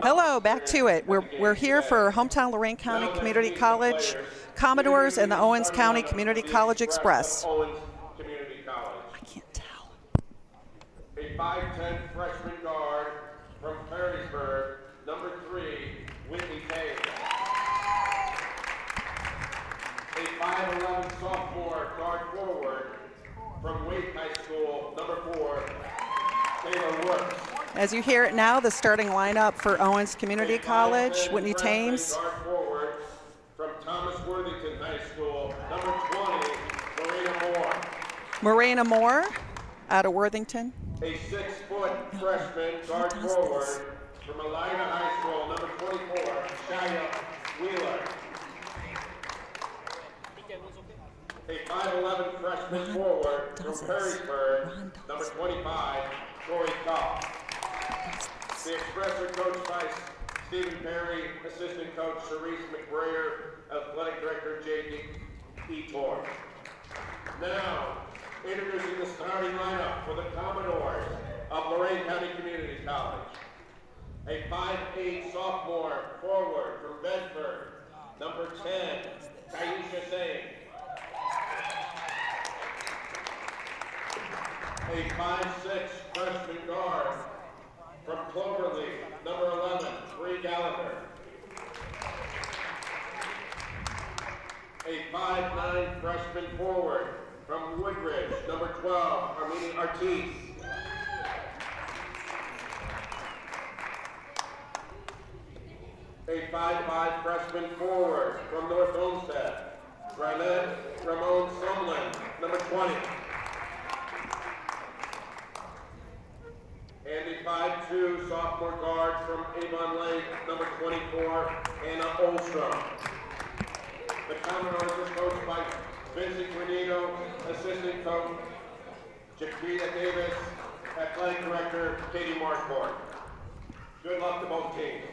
Hello, back to it. We're here for hometown Lorain County Community College Commodores and the Owens County Community College Express. Owens Community College. I can't tell. A 5'10" freshman guard from Perrysburg, number 3, Whitney Taylor. A 5'11" sophomore guard forward from Wake High School, number 4, Taylor Works. As you hear it now, the starting lineup for Owens Community College, Whitney Thames. Guard forward from Thomas Worthington High School, number 20, Marina Moore. Marina Moore out of Worthington. A 6-foot freshman guard forward from Elida High School, number 24, Shia Wheeler. A 5'11" freshman forward from Perrysburg, number 25, Corey Kopp. The Express are coached by Stephen Perry, assistant coach Cerise McBrayer, athletic director J.D. Etor. Now, introducing the starting lineup for the Commodores of Lorain County Community College. A 5'8" sophomore forward from Bedford, number 10, Taisha Singh. A 5'6" freshman guard from Cloverleaf, number 11, Bree Gallagher. A 5'9" freshman forward from Woodridge, number 12, Armini Artis. A 5'5" freshman forward from North Olmsted, Rylette Ramon Sumlin, number 20. And a 5'2" sophomore guard from Avon Lake, number 24, Anna Olstrom. The Commodores are coached by Vincent Granito, assistant coach Jaquita Davis, athletic director Katie Marquardt. Good luck to both teams.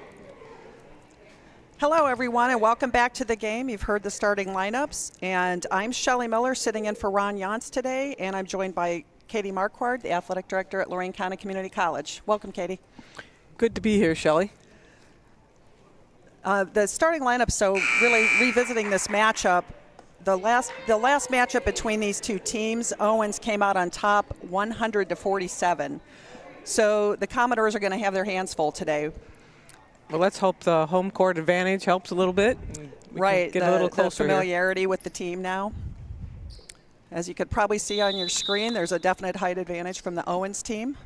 Hello, everyone, and welcome back to the game. You've heard the starting lineups, and I'm Shelley Miller sitting in for Ron Yance today, and I'm joined by Katie Marquardt, the athletic director at Lorain County Community College. Welcome, Katie. Good to be here, Shelley. The starting lineup, so really revisiting this matchup, the last matchup between these two teams, Owens came out on top 100-47. So the Commodores are going to have their hands full today. Well, let's hope the home court advantage helps a little bit. Right, get a little closer the familiarity here with the team now. As you could probably see on your screen, there's a definite height advantage from the Owens team.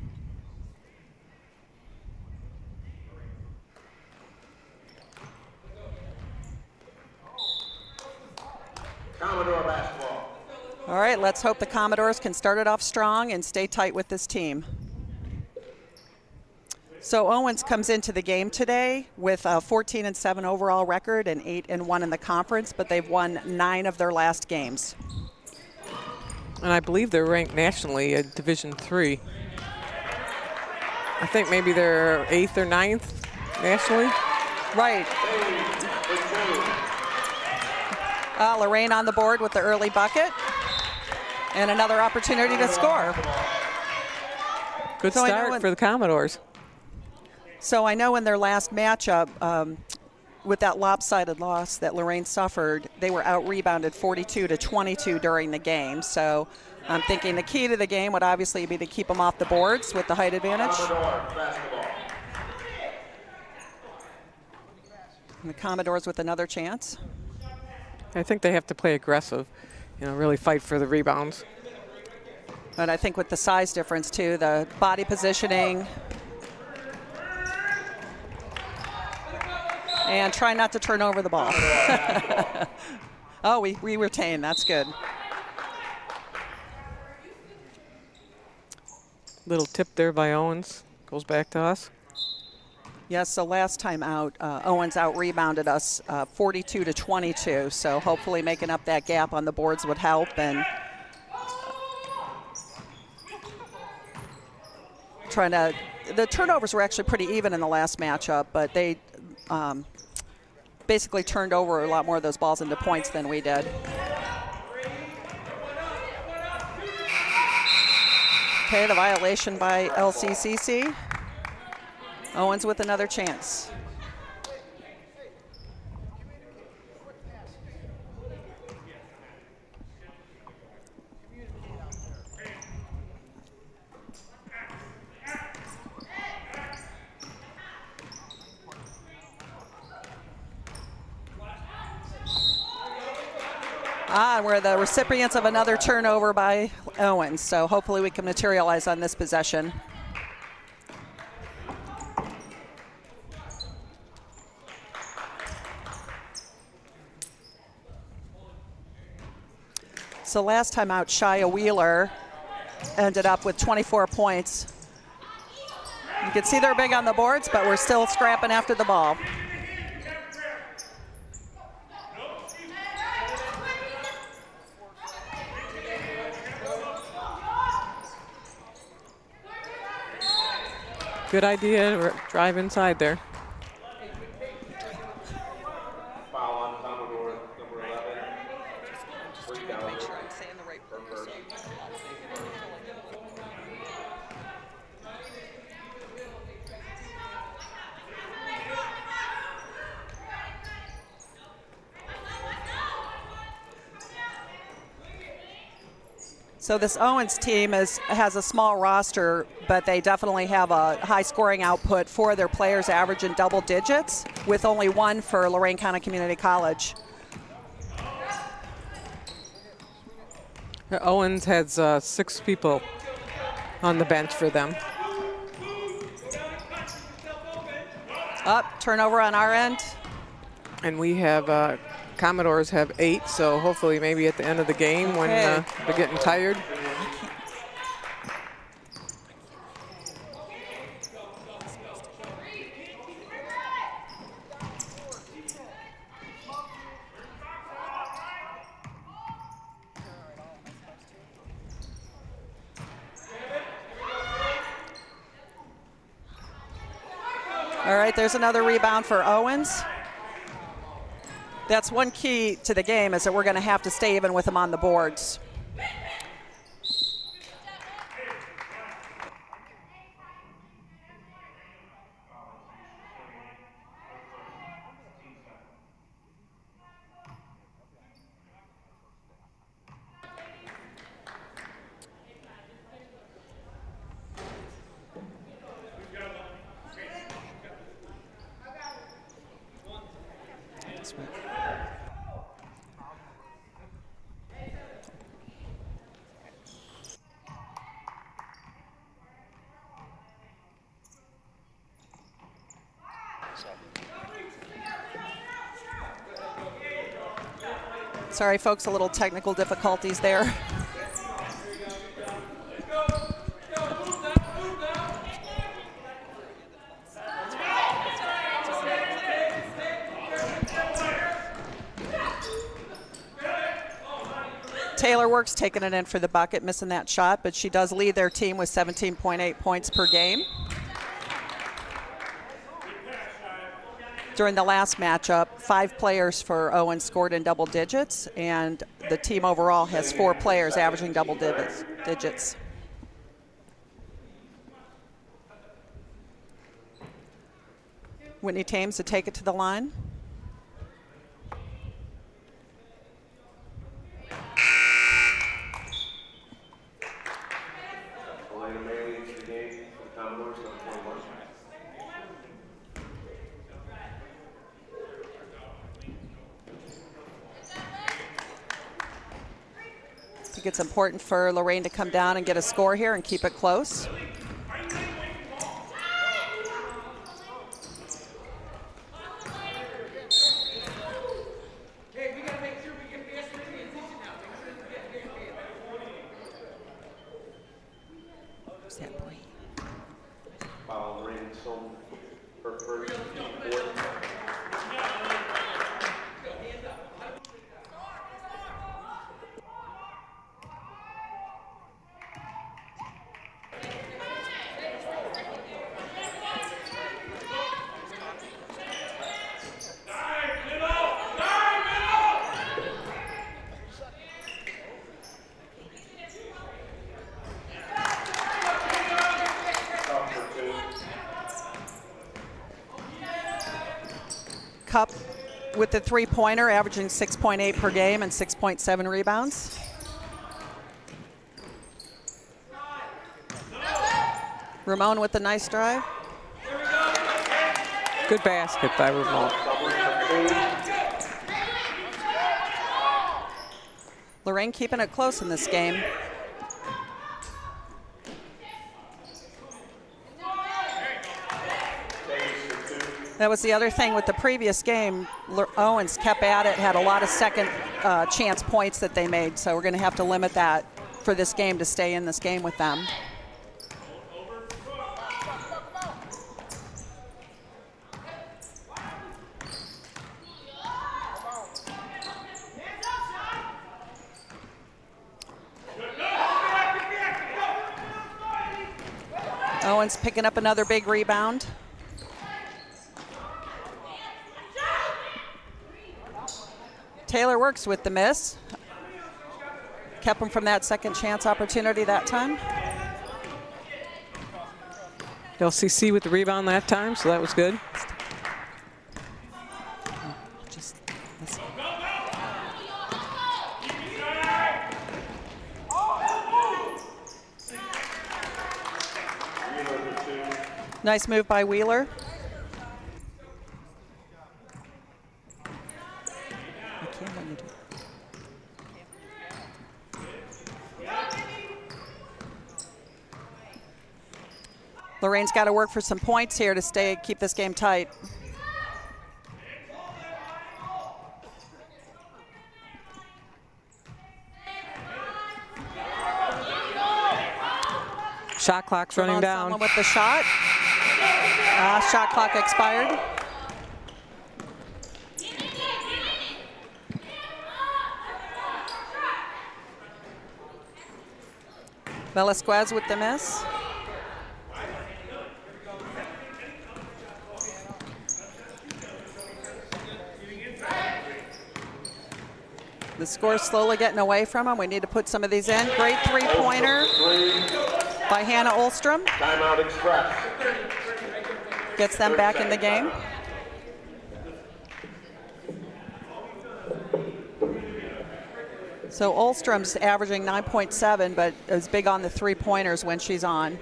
Commodore basketball. All right, let's hope the Commodores can start it off strong and stay tight with this team. So Owens comes into the game today with a 14-7 overall record and 8-1 in the conference, but they've won 9 of their last games. And I believe they're ranked nationally at Division III. I think maybe they're 8th or 9th nationally. Right. Lorain on the board with the early bucket. And another opportunity to score. Good start for the Commodores. So I know in their last matchup, with that lopsided loss that Lorain suffered, they were out-rebounded 42-22 during the game. So I'm thinking the key to the game would obviously be to keep them off the boards with the height advantage. And the Commodores with another chance. I think they have to play aggressive, really fight for the rebounds. But I think with the size difference too, the body positioning, and try not to turn over the ball. Oh, we retain. That's good. Little tip there by Owens. Goes back to us. Yes, so last time out, Owens out-rebounded us 42-22. So hopefully making up that gap on the boards would help. And the turnovers were actually pretty even in the last matchup, but they basically turned over a lot more of those balls into points than we did. Okay, the violation by LCCC. Owens with another chance. We're the recipients of another turnover by Owens, so hopefully we can materialize on this possession. So last time out, Shia Wheeler ended up with 24 points. You can see they're big on the boards, but we're still scrapping after the ball. Good idea. Drive inside there. Foul on Commodore, number 11. Free down. So this Owens team has a small roster, but they definitely have a high scoring output. 4 of their players average in double digits, with only 1 for Lorain County Community College. Owens has 6 people on the bench for them. Up, turnover on our end. And we have Commodores have 8, so hopefully maybe at the end of the game when they're getting tired. All right, there's another rebound for Owens. That's one key to the game, is that we're going to have to stay even with them on the boards. Sorry, folks, a little technical difficulties there. Taylor Works taking it in for the bucket, missing that shot, but she does lead their team with 17.8 points per game. During the last matchup, 5 players for Owens scored in double digits, and the team overall has 4 players averaging double digits. Whitney Thames to take it to the line. I think it's important for Lorain to come down and get a score here and keep it close. Cup with the three-pointer, averaging 6.8 per game and 6.7 rebounds. Ramon with the nice drive. Good basket by Ramon. Lorraine keeping it close in this game. That was the other thing with the previous game. Owens kept at it, had a lot of second chance points that they made, so we're going to have to limit that for this game to stay in this game with them. Owens picking up another big rebound. Taylor works with the miss. Kept him from that second chance opportunity that time. LCC with the rebound that time, so that was good. Nice move by Wheeler. Lorraine's got to work for some points here to keep this game tight. Shot clock's running down. Someone with the shot. Shot clock expired. Velasquez with the miss. The score's slowly getting away from him. We need to put some of these in. Great three-pointer by Hannah Olstrom. Timeout Express. Gets them back in the game. So Olstrom's averaging 9.7, but is big on the three-pointers when she's on.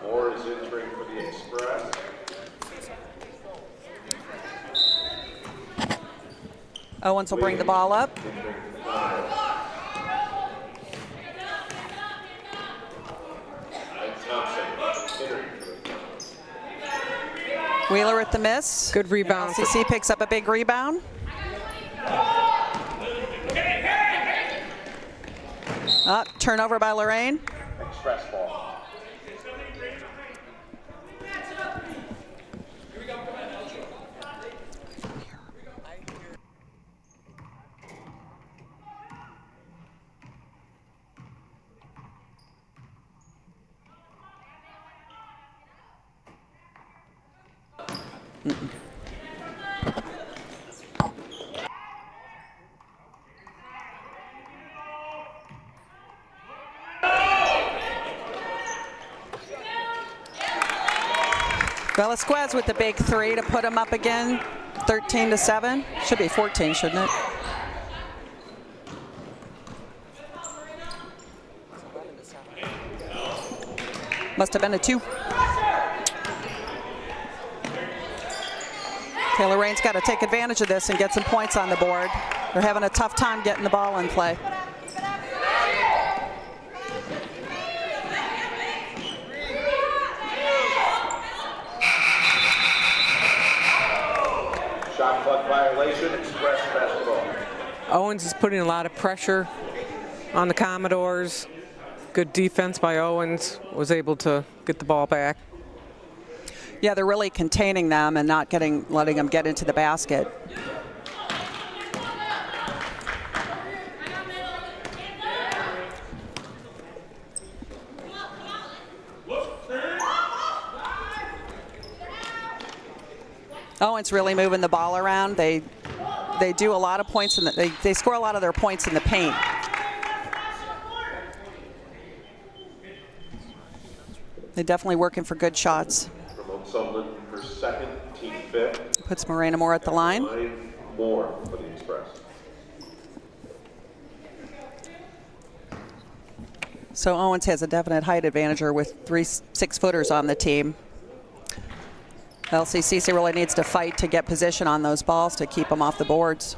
Moore is entering for the Express. Owens will bring the ball up. Wheeler at the miss. Good rebound. LCC picks up a big rebound. Turnover by Lorraine. Express ball. Velasquez with the big three to put him up again, 13-7. Should be 14, shouldn't it? Must have been a 2. Taylor Rain's got to take advantage of this and get some points on the board. They're having a tough time getting the ball in play. Shot clock violation, Express basketball. Owens is putting a lot of pressure on the Commodores. Good defense by Owens, was able to get the ball back. Yeah, they're really containing them and not letting them get into the basket. Owens really moving the ball around. They do a lot of points in the, they score a lot of their points in the paint. They're definitely working for good shots. Promote someone for second, team fifth. Puts Morena Moore at the line. Moore for the Express. So Owens has a definite height advantage with 3 6-footers on the team. LCCC really needs to fight to get position on those balls to keep them off the boards.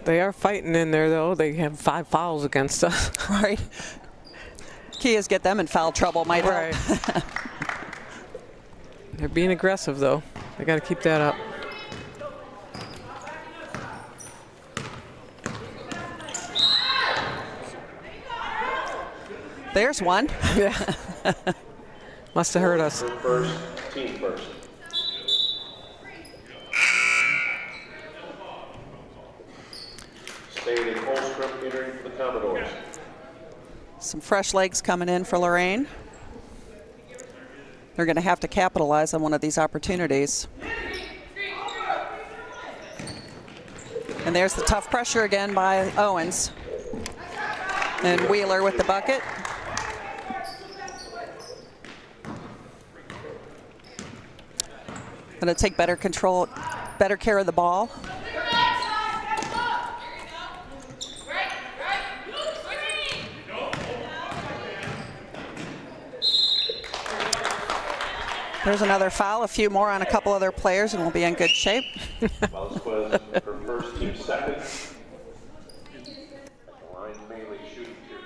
They are fighting in there, though. They have 5 fouls against us. Right. Key is get them in foul trouble, might help. Right. They're being aggressive, though. They got to keep that up. There's one. Yeah. Must have hurt us. First, team first. Staying in Holstrom, entering for the Commodores. Some fresh legs coming in for Lorraine. They're going to have to capitalize on one of these opportunities. And there's the tough pressure again by Owens. And Wheeler with the bucket. Going to take better care of the ball. There's another foul, a few more on a couple other players, and we'll be in good shape. Velasquez for first, team second. Line mainly shooting two.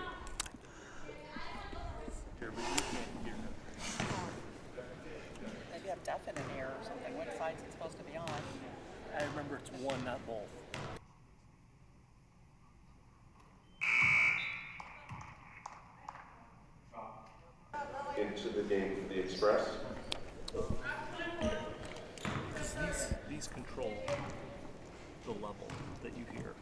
Maybe I'm deaf in an air or something. What side's it supposed to be on? I remember it's one, not both. Into the game for the Express. Because these control the level that you hear.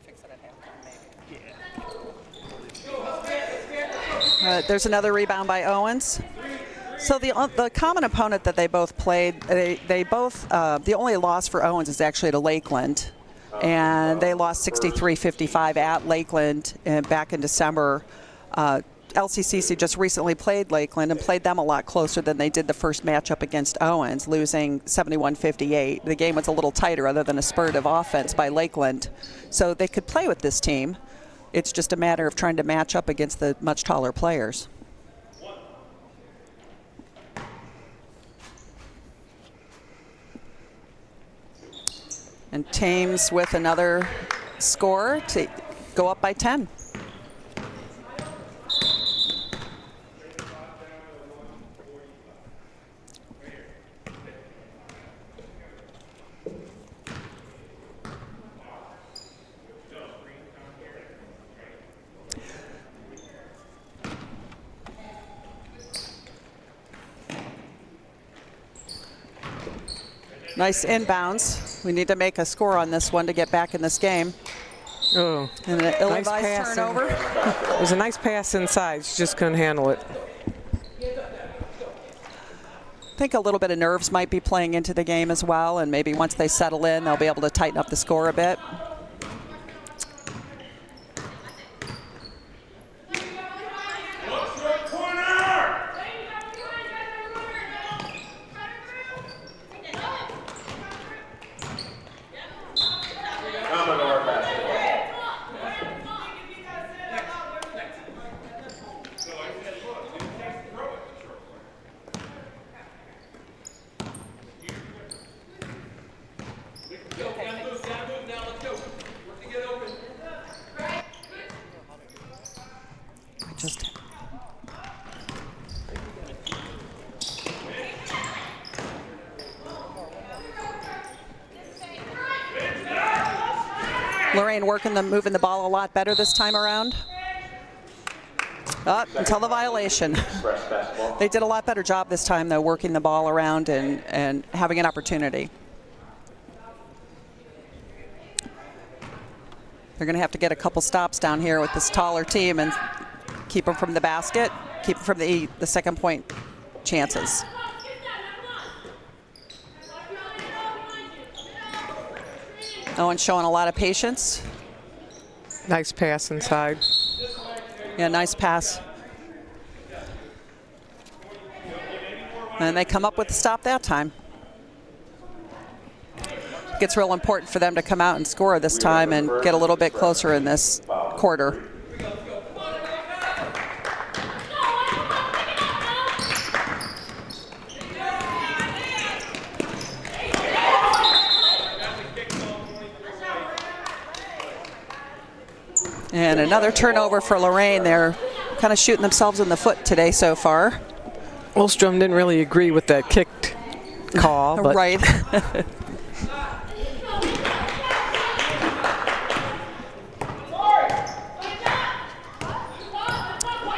Fix it at halftime, maybe. Yeah. There's another rebound by Owens. So the common opponent that they both played, they both, the only loss for Owens is actually to Lakeland. And they lost 63-55 at Lakeland back in December. LCCC just recently played Lakeland and played them a lot closer than they did the first matchup against Owens, losing 71-58. The game was a little tighter other than a spurt of offense by Lakeland. So they could play with this team. It's just a matter of trying to match up against the much taller players. And Thames with another score to go up by 10. Nice inbounds. We need to make a score on this one to get back in this game. Oh, And an ill-advised pass turnover. It was a nice pass inside. She just couldn't handle it. I think a little bit of nerves might be playing into the game as well, and maybe once they settle in, they'll be able to tighten up the score a bit. Commodore basketball. Just Lorraine moving the ball a lot better this time around. Until the violation. Express basketball. They did a lot better job this time, though, working the ball around and having an opportunity. They're going to have to get a couple stops down here with this taller team and keep them from the basket, keep them from the second point chances. Owens showing a lot of patience. Nice pass inside. Yeah, nice pass. And they come up with the stop that time. It's real important for them to come out and score this time and get a little bit closer in this quarter. And another turnover for Lorraine. They're kind of shooting themselves in the foot today so far. Ulstrom didn't really agree with that kicked call. But Right.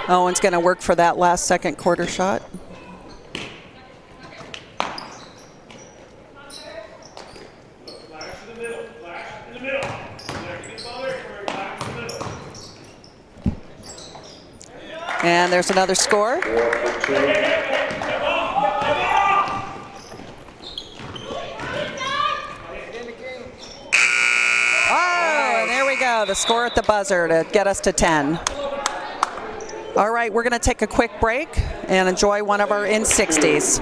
Owens going to work for that last second quarter shot. And there's another score. Oh, and there we go. The score at the buzzer to get us to 10. All right, we're going to take a quick break and enjoy one of our in-60s.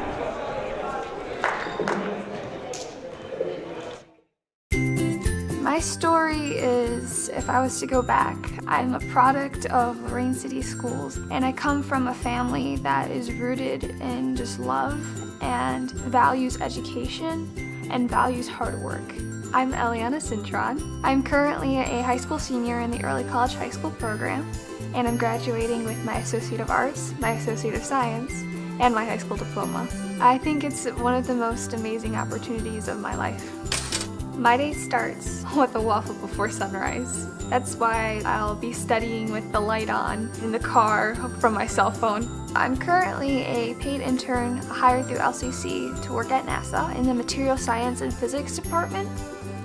My story is, if I was to go back, I'm a product of Lorraine City Schools, and I come from a family that is rooted in just love and values education and values hard work. I'm Eliana Cintron. I'm currently a high school senior in the Early College High School program, and I'm graduating with my Associate of Arts, my Associate of Science, and my high school diploma. I think it's one of the most amazing opportunities of my life. My day starts with a waffle before sunrise. That's why I'll be studying with the light on in the car from my cell phone. I'm currently a paid intern hired through LCCC to work at NASA in the Material Science and Physics department.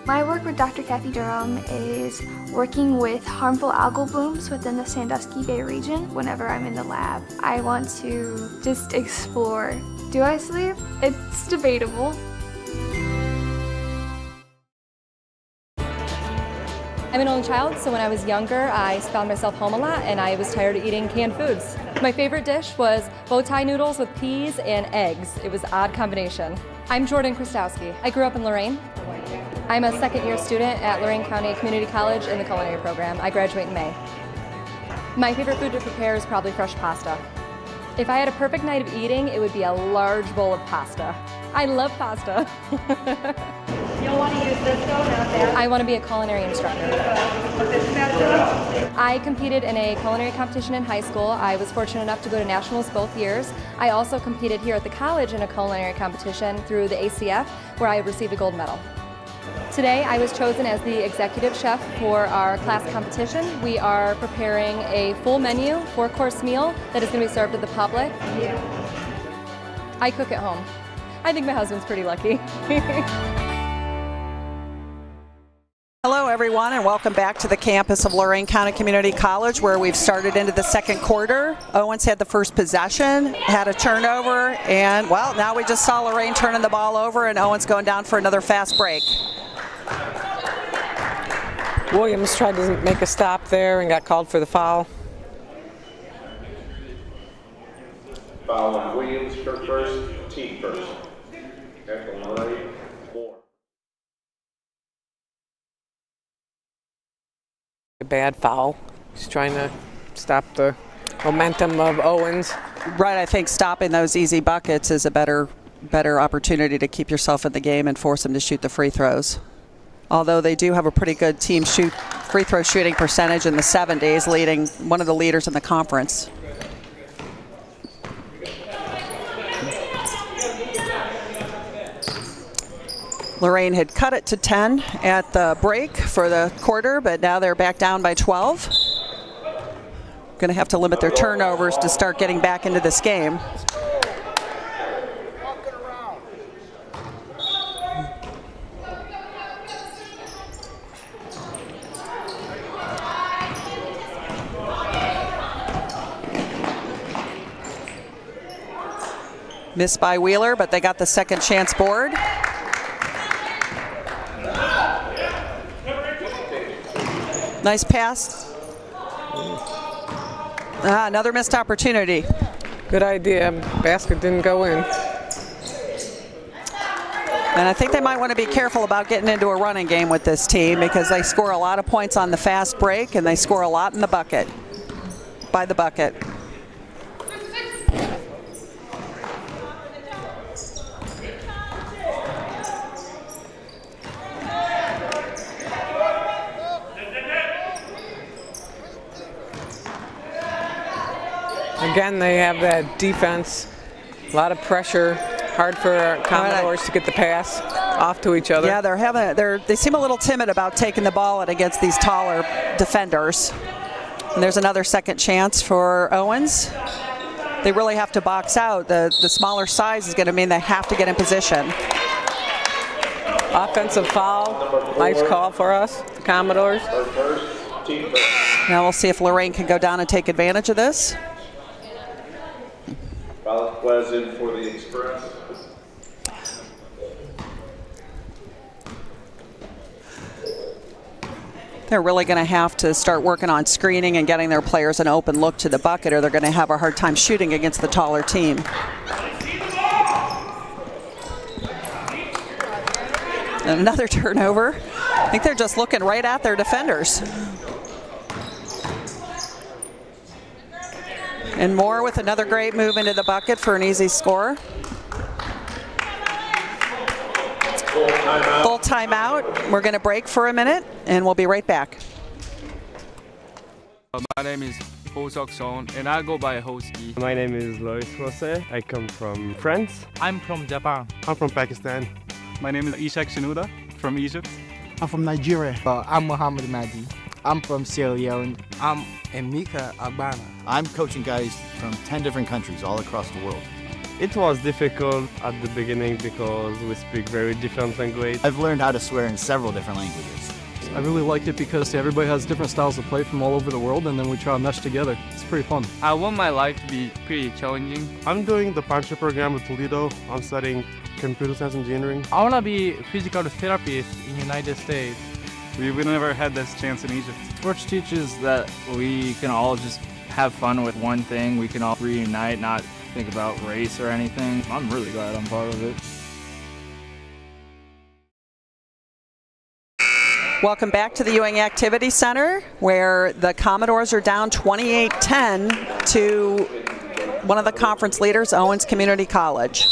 My work with Dr. Kathy Durham is working with harmful algal blooms within the Sandusky Bay region whenever I'm in the lab. I want to just explore. Do I sleep? It's debatable. I'm an only child, so when I was younger, I found myself home a lot and I was tired of eating canned foods. My favorite dish was bow tie noodles with peas and eggs. It was an odd combination. I'm Jordan Kristowski. I grew up in Lorraine. I'm a second-year student at Lorraine County Community College in the culinary program. I graduate in May. My favorite food to prepare is probably fresh pasta. If I had a perfect night of eating, it would be a large bowl of pasta. I love pasta. You'll want to use this though, not that. I want to be a culinary instructor. I competed in a culinary competition in high school. I was fortunate enough to go to nationals both years. I also competed here at the college in a culinary competition through the ACF, where I received a gold medal. Today I was chosen as the executive chef for our class competition. We are preparing a full menu, 4-course meal that is going to be served to the public. I cook at home. I think my husband's pretty lucky. Hello, everyone, and welcome back to the campus of Lorraine County Community College, where we've started into the second quarter. Owens had the first possession, had a turnover, and, well, now we just saw Lorraine turning the ball over, and Owens going down for another fast break. Williams tried to make a stop there and got called for the foul. Foul on Williams for first, team first. At the line, 4. A bad foul. He's trying to stop the momentum of Owens. Right, I think stopping those easy buckets is a better opportunity to keep yourself in the game and force them to shoot the free throws. Although they do have a pretty good team free throw shooting percentage in the 70s, leading one of the leaders in the conference. Lorraine had cut it to 10 at the break for the quarter, but now they're back down by 12. Going to have to limit their turnovers to start getting back into this game. Missed by Wheeler, but they got the second chance board. Nice pass. Another missed opportunity. Good idea. Basket didn't go in. And I think they might want to be careful about getting into a running game with this team because they score a lot of points on the fast break and they score a lot in the bucket, by the bucket. Again, they have that defense, a lot of pressure, hard for Commodores to get the pass off to each other. Yeah, they seem a little timid about taking the ball against these taller defenders. And there's another second chance for Owens. They really have to box out. The smaller size is going to mean they have to get in position. Offensive foul, nice call for us, Commodores. Now we'll see if Lorraine can go down and take advantage of this. Vasquez in for the Express. They're really going to have to start working on screening and getting their players an open look to the bucket, or they're going to have a hard time shooting against the taller team. And another turnover. I think they're just looking right at their defenders. And Moore with another great move into the bucket for an easy score. Full timeout. We're going to break for a minute, and we'll be right back. My name is Ho Seok Seon, and I go by Hoski. My name is Lois Rose. I come from France. I'm from Japan. I'm from Pakistan. My name is Ishak Shinuda from Egypt. I'm from Nigeria. I'm Muhammad Mahdi. I'm from Sierra Leone. I'm Emeka Agbana. I'm coaching guys from 10 different countries all across the world. It was difficult at the beginning because we speak very different language. I've learned how to swear in several different languages. I really liked it because everybody has different styles of play from all over the world, and then we try to mesh together. It's pretty fun. I want my life to be pretty challenging. I'm doing the Pancha program with Toledo. I'm studying computer science engineering. I want to be a physical therapist in the United States. We never had this chance in Egypt. Sports teaches that we can all just have fun with one thing. We can all reunite, not think about race or anything. I'm really glad I'm part of it. Welcome back to the Ewing Activity Center, where the Commodores are down 28-10 to one of the conference leaders, Owens Community College.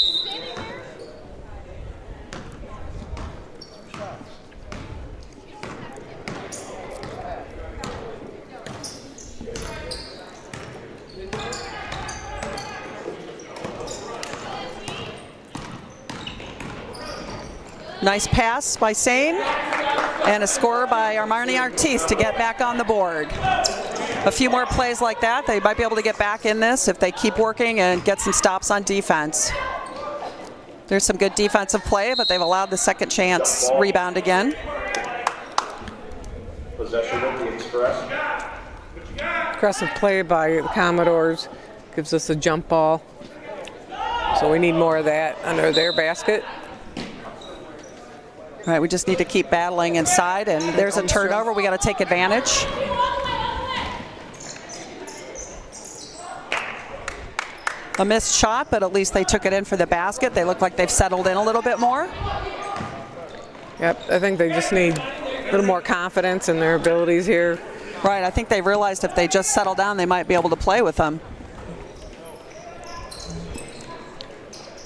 Nice pass by Sane, and a score by Armani Artis to get back on the board. A few more plays like that, they might be able to get back in this if they keep working and get some stops on defense. There's some good defensive play, but they've allowed the second chance rebound again. Possession of the Express. Aggressive play by the Commodores gives us a jump ball. So we need more of that under their basket. All right, we just need to keep battling inside, and there's a turnover. We got to take advantage. A missed shot, but at least they took it in for the basket. They look like they've settled in a little bit more. Yep, I think they just need a little more confidence in their abilities here. Right, I think they realized if they just settle down, they might be able to play with them.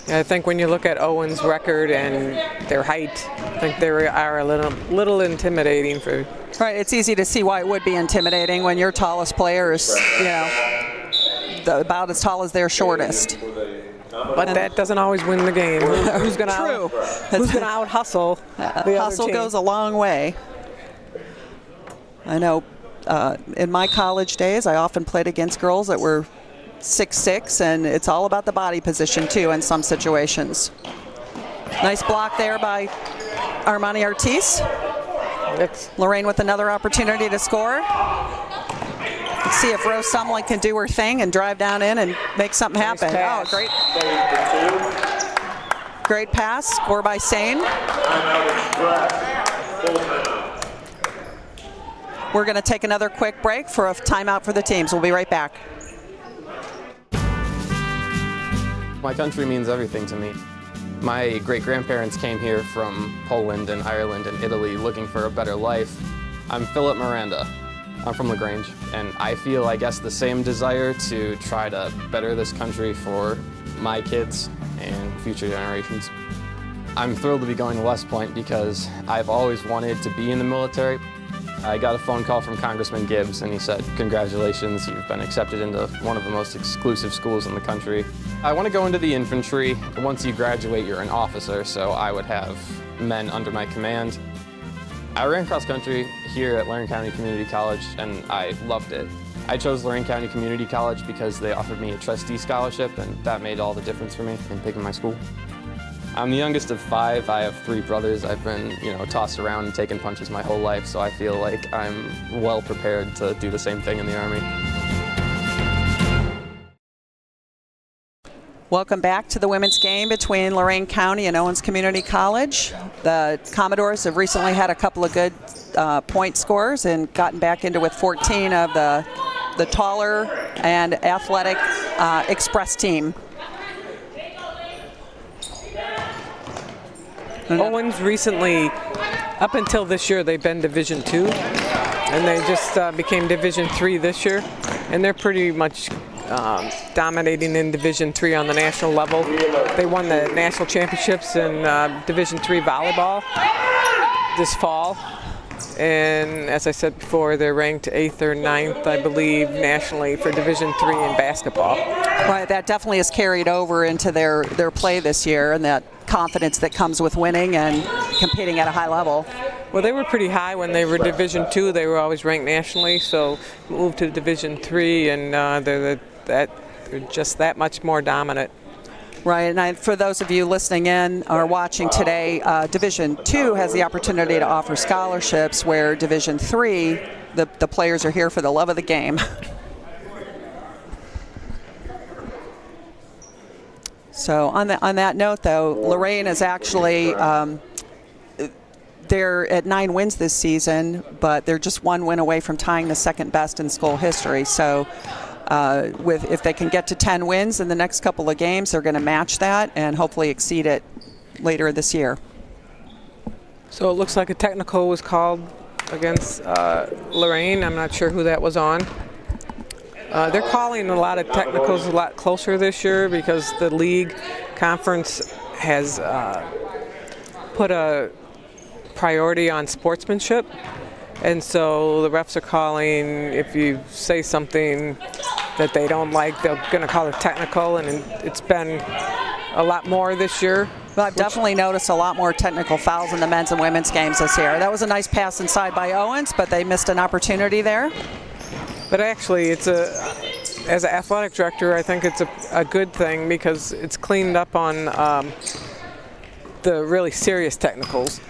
I think when you look at Owens' record and their height, I think they are a little intimidating for. Right, it's easy to see why it would be intimidating when your tallest player is, about as tall as their shortest. But that doesn't always win the game. Who's going to out hustle? Hustle goes a long way. I know in my college days, I often played against girls that were 6'6", and it's all about the body position too in some situations. Nice block there by Armani Artis. Lorraine with another opportunity to score. Let's see if Rose Sumlin can do her thing and drive down in and make something happen. Oh, great. Great pass, score by Sane. We're going to take another quick break for a timeout for the teams. We'll be right back. My country means everything to me. My great-grandparents came here from Poland and Ireland and Italy looking for a better life. I'm Philip Miranda. I'm from LaGrange, and I feel, I guess, the same desire to try to better this country for my kids and future generations. I'm thrilled to be going to West Point because I've always wanted to be in the military. I got a phone call from Congressman Gibbs, and he said, "Congratulations, you've been accepted into one of the most exclusive schools in the country." I want to go into the infantry. Once you graduate, you're an officer, so I would have men under my command. I ran cross country here at Lorraine County Community College, and I loved it. I chose Lorraine County Community College because they offered me a trustee scholarship, and that made all the difference for me in picking my school. I'm the youngest of 5. I have 3 brothers. I've been, tossed around and taking punches my whole life, so I feel like I'm well prepared to do the same thing in the Army. Welcome back to the women's game between Lorraine County and Owens Community College. The Commodores have recently had a couple of good point scores and gotten back into with 14 of the taller and athletic express team. Owens recently, up until this year, they've been Division II, and they just became Division III this year, and they're pretty much dominating in Division III on the national level. They won the national championships in Division III volleyball this fall, and as I said before, they're ranked 8th or 9th, I believe, nationally for Division III in basketball. Right, that definitely has carried over into their play this year, and that confidence that comes with winning and competing at a high level. Well, they were pretty high when they were Division II. They were always ranked nationally, so moved to Division III, and they're just that much more dominant. Right, and for those of you listening in or watching today, Division II has the opportunity to offer scholarships, where Division III, the players are here for the love of the game. So on that note, though, Lorraine is actually they're at 9 wins this season, but they're just 1 win away from tying the second best in school history. So if they can get to 10 wins in the next couple of games, they're going to match that and hopefully exceed it later this year. So it looks like a technical was called against Lorraine. I'm not sure who that was on. They're calling a lot of technicals a lot closer this year because the league conference has put a priority on sportsmanship, and so the refs are calling, if you say something that they don't like, they're going to call it technical, and it's been a lot more this year. Well, I've definitely noticed a lot more technical fouls in the men's and women's games this year. That was a nice pass inside by Owens, but they missed an opportunity there. But actually, as an athletic director, I think it's a good thing because it's cleaned up on the really serious technicals.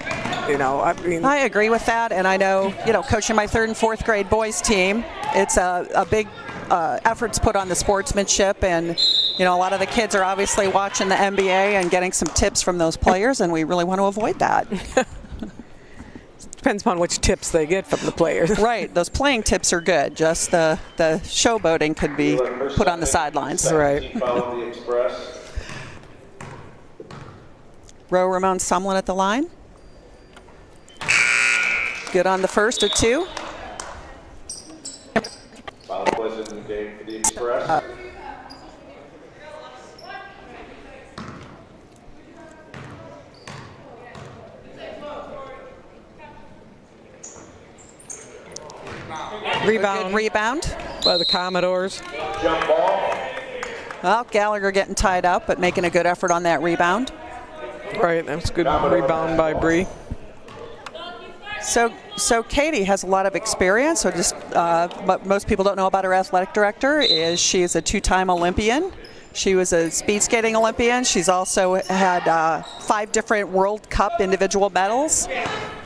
I agree with that, and I know, coaching my 3rd and 4th grade boys team, it's a big efforts put on the sportsmanship, and a lot of the kids are obviously watching the NBA and getting some tips from those players, and we really want to avoid that. Depends upon which tips they get from the players. Right, those playing tips are good. Just the showboating could be put on the sidelines. Right. Roe Ramon Sumlin at the line. Good on the first of 2. Foul was in the game for the Express. Good rebound by the Commodores. Jump ball. Well, Gallagher getting tied up, but making a good effort on that rebound. Right, that's a good rebound by Bree. So Katie has a lot of experience. So just what most people don't know about her athletic director is she is a 2-time Olympian. She was a speed skating Olympian. She's also had 5 different World Cup individual medals.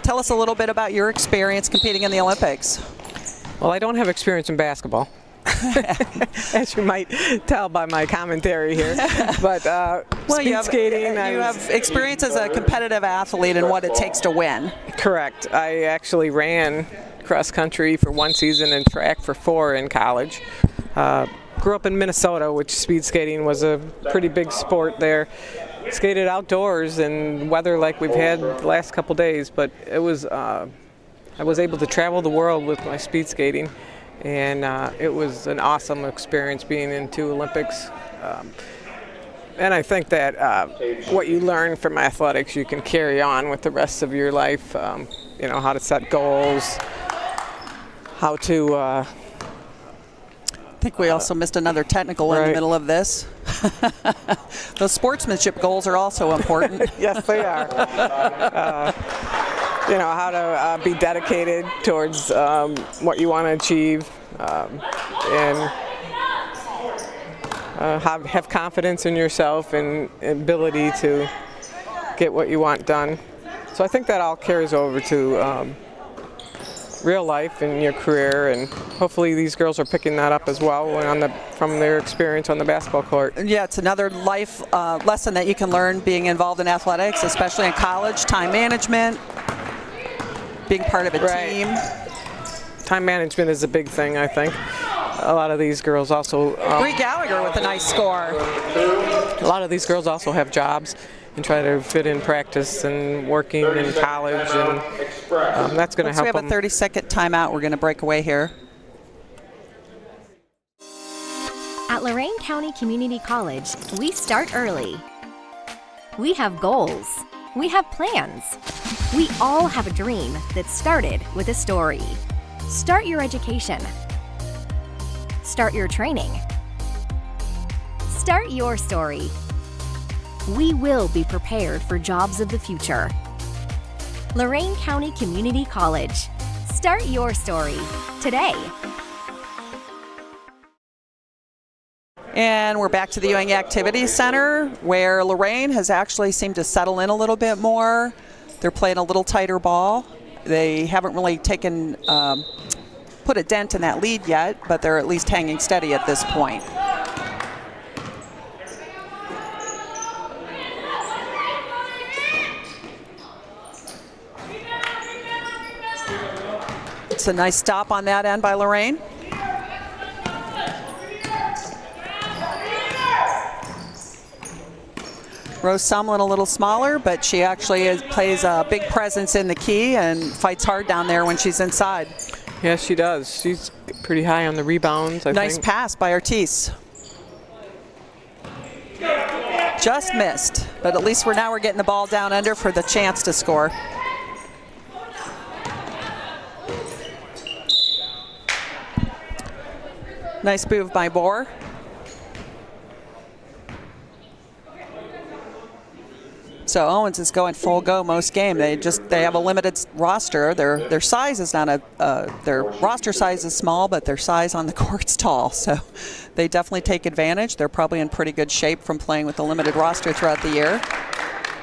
Tell us a little bit about your experience competing in the Olympics. Well, I don't have experience in basketball. as you might tell by my commentary here. But speed skating, you have experience as a competitive athlete and what it takes to win. Correct. I actually ran cross country for 1 season and track for 4 in college. Grew up in Minnesota, which speed skating was a pretty big sport there. Skated outdoors in weather like we've had the last couple days, but it was I was able to travel the world with my speed skating, and it was an awesome experience being in 2 Olympics. And I think that what you learn from athletics you can carry on with the rest of your life. You know, how to set goals, how to I think we also missed another technical in the middle of this. Those sportsmanship goals are also important. Yes, they are. You know, how to be dedicated towards what you want to achieve, and have confidence in yourself and ability to get what you want done. So I think that all carries over to real life and your career, and hopefully these girls are picking that up as well from their experience on the basketball court. Yeah, it's another life lesson that you can learn being involved in athletics, especially in college. Time management, being part of a team. Time management is a big thing, I think. A lot of these girls also... Bree Gallagher with a nice score. A lot of these girls also have jobs and try to fit in practice and working in college, and that's going to help them. We have a 30-second timeout. We're going to break away here. At Lorain County Community College, we start early. We have goals. We have plans. We all have a dream that started with a story. Start your education. Start your training. Start your story. We will be prepared for jobs of the future. Lorain County Community College. Start your story today. And we're back to the Ewing Activities Center, where Lorain has actually seemed to settle in a little bit more. They're playing a little tighter ball. They haven't really put a dent in that lead yet, but they're at least hanging steady at this point. It's a nice stop on that end by Lorain. Rose Sumlin a little smaller, but she actually plays a big presence in the key and fights hard down there when she's inside. Yes, she does. She's pretty high on the rebounds, I think. Nice pass by Ortiz. Just missed, but at least we're getting the ball down under for the chance to score. Nice move by Bohr. So Owens is going full go most game. They have a limited roster. Their size is not their roster size is small, but their size on the court's tall. So they definitely take advantage. They're probably in pretty good shape from playing with a limited roster throughout the year.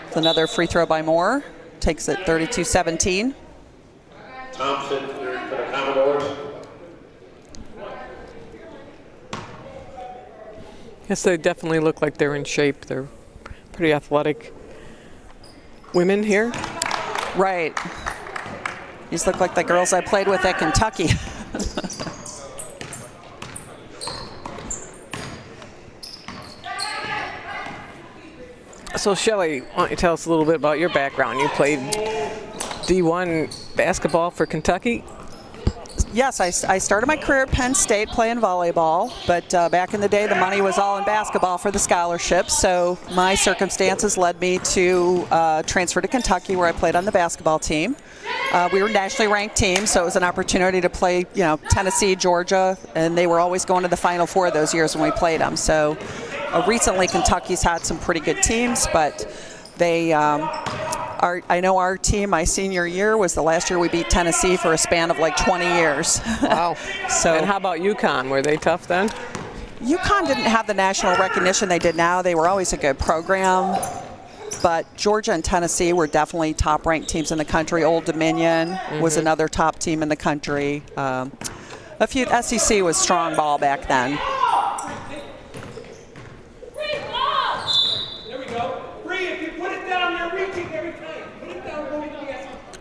It's another free throw by Moore. Takes it 32-17. Thompson for the Commodores. Yes, they definitely look like they're in shape. They're pretty athletic women here. Right. These look like the girls I played with at Kentucky. So Shelley, why don't you tell us a little bit about your background? You played D1 basketball for Kentucky? Yes, I started my career at Penn State playing volleyball, but back in the day the money was all in basketball for the scholarships, so my circumstances led me to transfer to Kentucky, where I played on the basketball team. We were a nationally ranked team, so it was an opportunity to play, Tennessee, Georgia, and they were always going to the Final Four those years when we played them. So recently Kentucky's had some pretty good teams, but they I know our team, my senior year, was the last year we beat Tennessee for a span of like 20 years. Wow. So, and how about UConn? Were they tough then? UConn didn't have the national recognition they did now. They were always a good program. But Georgia and Tennessee were definitely top-ranked teams in the country. Old Dominion was another top team in the country. SEC was strong ball back then.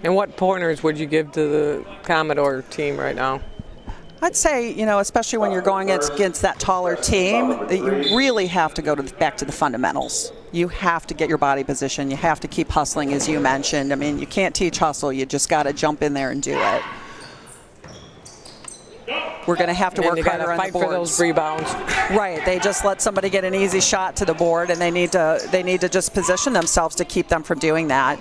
And what pointers would you give to the Commodore team right now? I'd say, especially when you're going against that taller team, that you really have to go back to the fundamentals. You have to get your body position. You have to keep hustling, as you mentioned. I mean, you can't teach hustle. You just got to jump in there and do it. We're going to have to work harder on the boards. Fight for those rebounds. Right. They just let somebody get an easy shot to the board, and they need to just position themselves to keep them from doing that.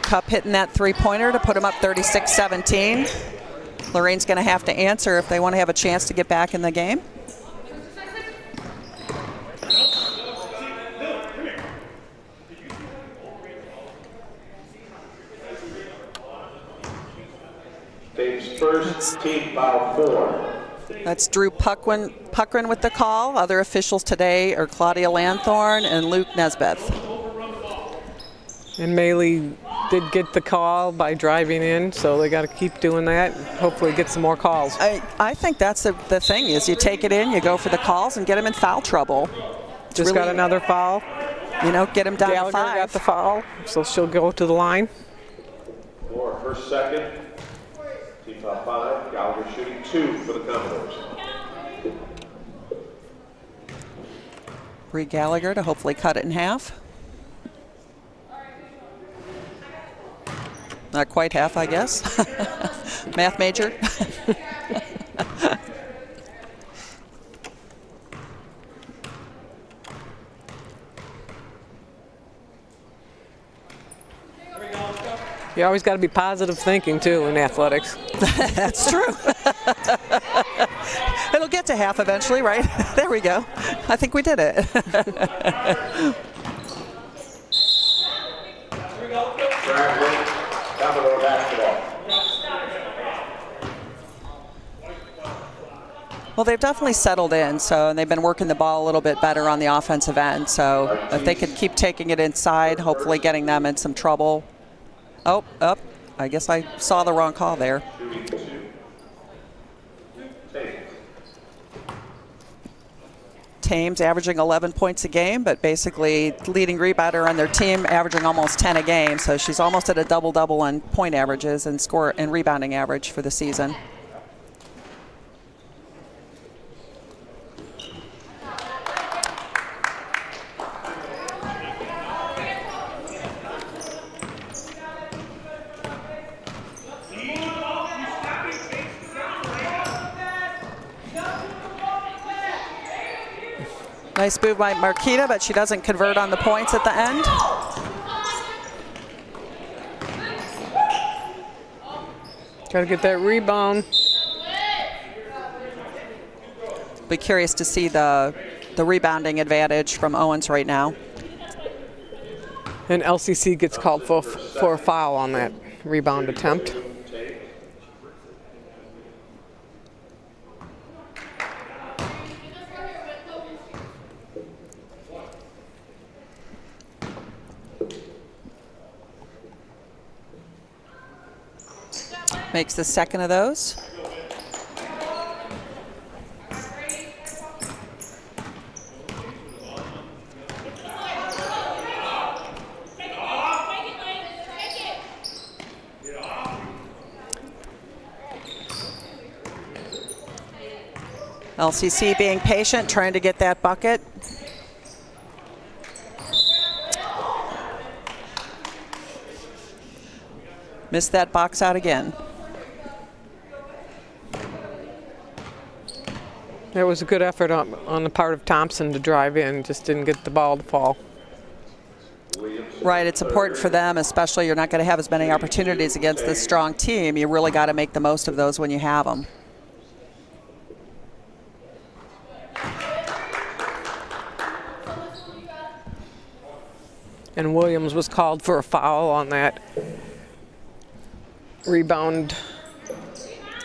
Cup hitting that three-pointer to put them up 36-17. Lorraine's going to have to answer if they want to have a chance to get back in the game. Team's first team foul 4. That's Drew Puckrin with the call. Other officials today are Claudia Lanthorn and Luke Nesbeth. And Maylee did get the call by driving in, so they got to keep doing that and hopefully get some more calls. I think that's the thing is you take it in, you go for the calls, and get them in foul trouble. Just really, got another foul. Get them down Gallagher to 5. got the foul, so she'll go to the line. For first, second. Team foul 5. Gallagher shooting 2 for the Commodores. Bree Gallagher to hopefully cut it in half. Not quite half, I guess. Math major. You always got to be positive thinking, too, in athletics. That's true. It'll get to half eventually, right? There we go. I think we did it. Commodore basketball. Well, they've definitely settled in, and they've been working the ball a little bit better on the offensive end. So if they could keep taking it inside, hopefully getting them in some trouble. Oh, up. I guess I saw the wrong call there. Thames averaging 11 points a game, but basically leading rebounder on their team, averaging almost 10 a game. So she's almost at a double-double on point averages and score and rebounding average for the season. Nice move by Marquita, but she doesn't convert on the points at the end. Got to get that rebound. Be curious to see the rebounding advantage from Owens right now. And LCC gets called for a foul on that rebound attempt. Makes the second of those. LCC being patient, trying to get that bucket. Missed that box out again. There was a good effort on the part of Thompson to drive in, just didn't get the ball to fall. Right, it's important for them, especially you're not going to have as many opportunities against this strong team. You really got to make the most of those when you have them. And Williams was called for a foul on that rebound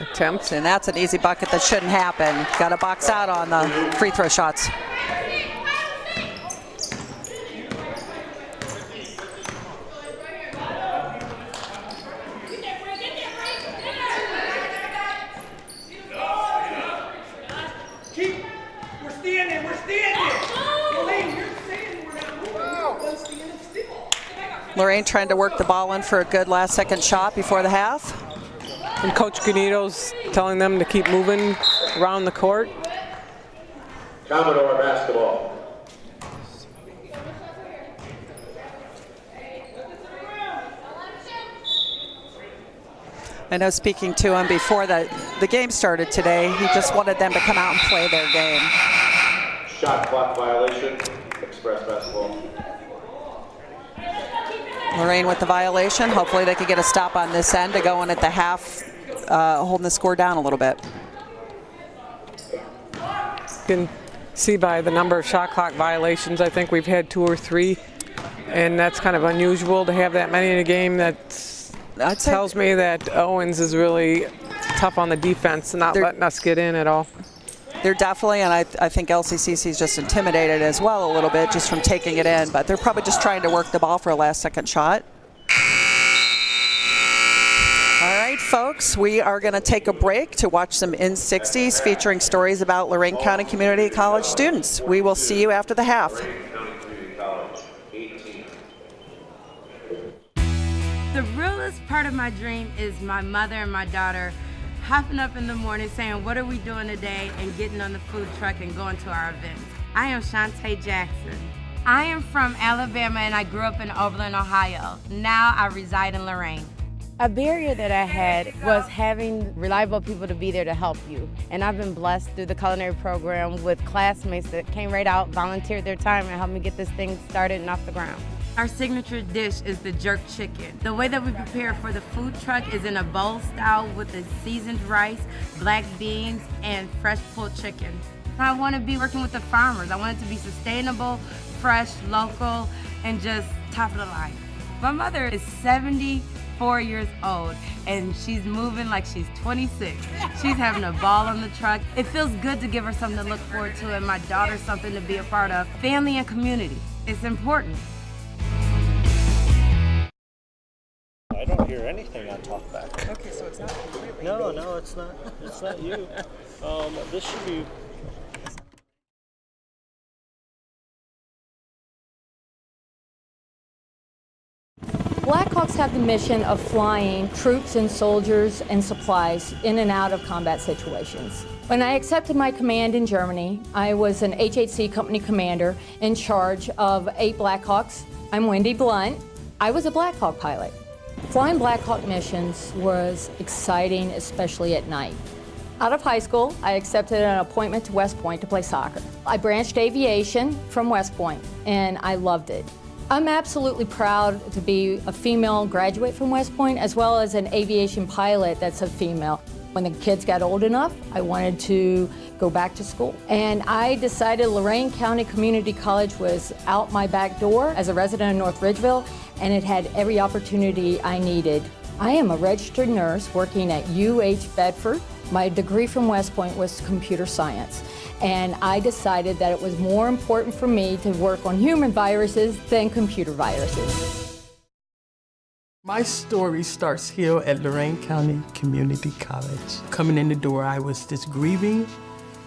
attempt. And that's an easy bucket that shouldn't happen. Got to box out on the free throw shots. Lorraine trying to work the ball in for a good last-second shot before the half. And Coach Ganito's telling them to keep moving around the court. Commodore basketball. I know speaking to him before the game started today, he just wanted them to come out and play their game. Shot clock violation, Express basketball. Lorraine with the violation. Hopefully they could get a stop on this end to go in at the half, holding the score down a little bit. You can see by the number of shot clock violations, I think we've had 2 or 3, and that's kind of unusual to have that many in a game. That tells me that Owens is really tough on the defense and not letting us get in at all. They're definitely, and I think LCCC is just intimidated as well a little bit just from taking it in, but they're probably just trying to work the ball for a last-second shot. All right, folks, we are going to take a break to watch some In60s featuring stories about Lorain County Community College students. We will see you after the half. The realest part of my dream is my mother and my daughter hopping up in the morning saying, what are we doing today, and getting on the food truck and going to our events. I am Shantae Jackson. I am from Alabama and I grew up in Oberlin, Ohio. Now I reside in Lorain. A barrier that I had was having reliable people to be there to help you. And I've been blessed through the culinary program with classmates that came right out, volunteered their time, and helped me get this thing started and off the ground. Our signature dish is the jerk chicken. The way that we prepare for the food truck is in a bowl style with the seasoned rice, black beans, and fresh pulled chicken. I want to be working with the farmers. I want it to be sustainable, fresh, local, and just top of the line. My mother is 74 years old, and she's moving like she's 26. She's having a ball on the truck. It feels good to give her something to look forward to, and my daughter something to be a part of. Family and community, it's important. I don't hear anything on talkback. Okay, so it's not completely. No, it's not. It's not you. This should be. Blackhawks have the mission of flying troops and soldiers and supplies in and out of combat situations. When I accepted my command in Germany, I was an HHC company commander in charge of 8 Blackhawks. I'm Wendy Blunt. I was a Blackhawk pilot. Flying Blackhawk missions was exciting, especially at night. Out of high school, I accepted an appointment to West Point to play soccer. I branched aviation from West Point, and I loved it. I'm absolutely proud to be a female graduate from West Point, as well as an aviation pilot that's a female. When the kids got old enough, I wanted to go back to school. And I decided Lorain County Community College was out my back door as a resident of North Ridgeville, and it had every opportunity I needed. I am a registered nurse working at UH Bedford. My degree from West Point was computer science, and I decided that it was more important for me to work on human viruses than computer viruses. My story starts here at Lorain County Community College. Coming in the door, I was this grieving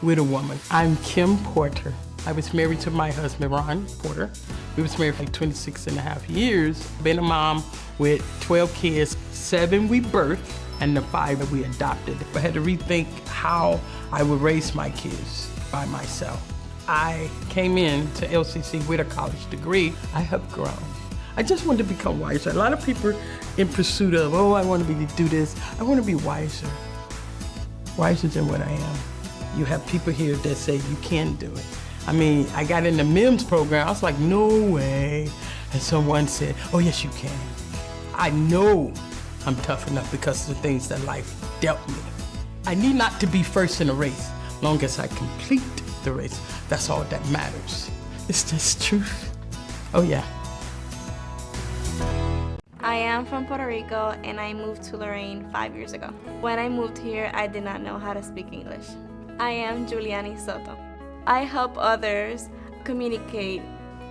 widow woman. I'm Kim Porter. I was married to my husband, Ron Porter. We was married for like 26 and a half years. Been a mom with 12 kids, 7 we birthed, and the 5 that we adopted. I had to rethink how I would raise my kids by myself. I came in to LCC with a college degree. I have grown. I just wanted to become wiser. A lot of people in pursuit of, oh, I want to do this. I want to be wiser. Wiser than what I am. You have people here that say you can do it. I mean, I got in the MIMS program. I was like, no way. And someone said, oh, yes, you can. I know I'm tough enough because of the things that life dealt me. I need not to be first in a race. Long as I complete the race, that's all that matters. It's just truth. Oh, yeah. I am from Puerto Rico and I moved to Lorain 5 years ago. When I moved here, I did not know how to speak English. I am Juliani Soto. I help others communicate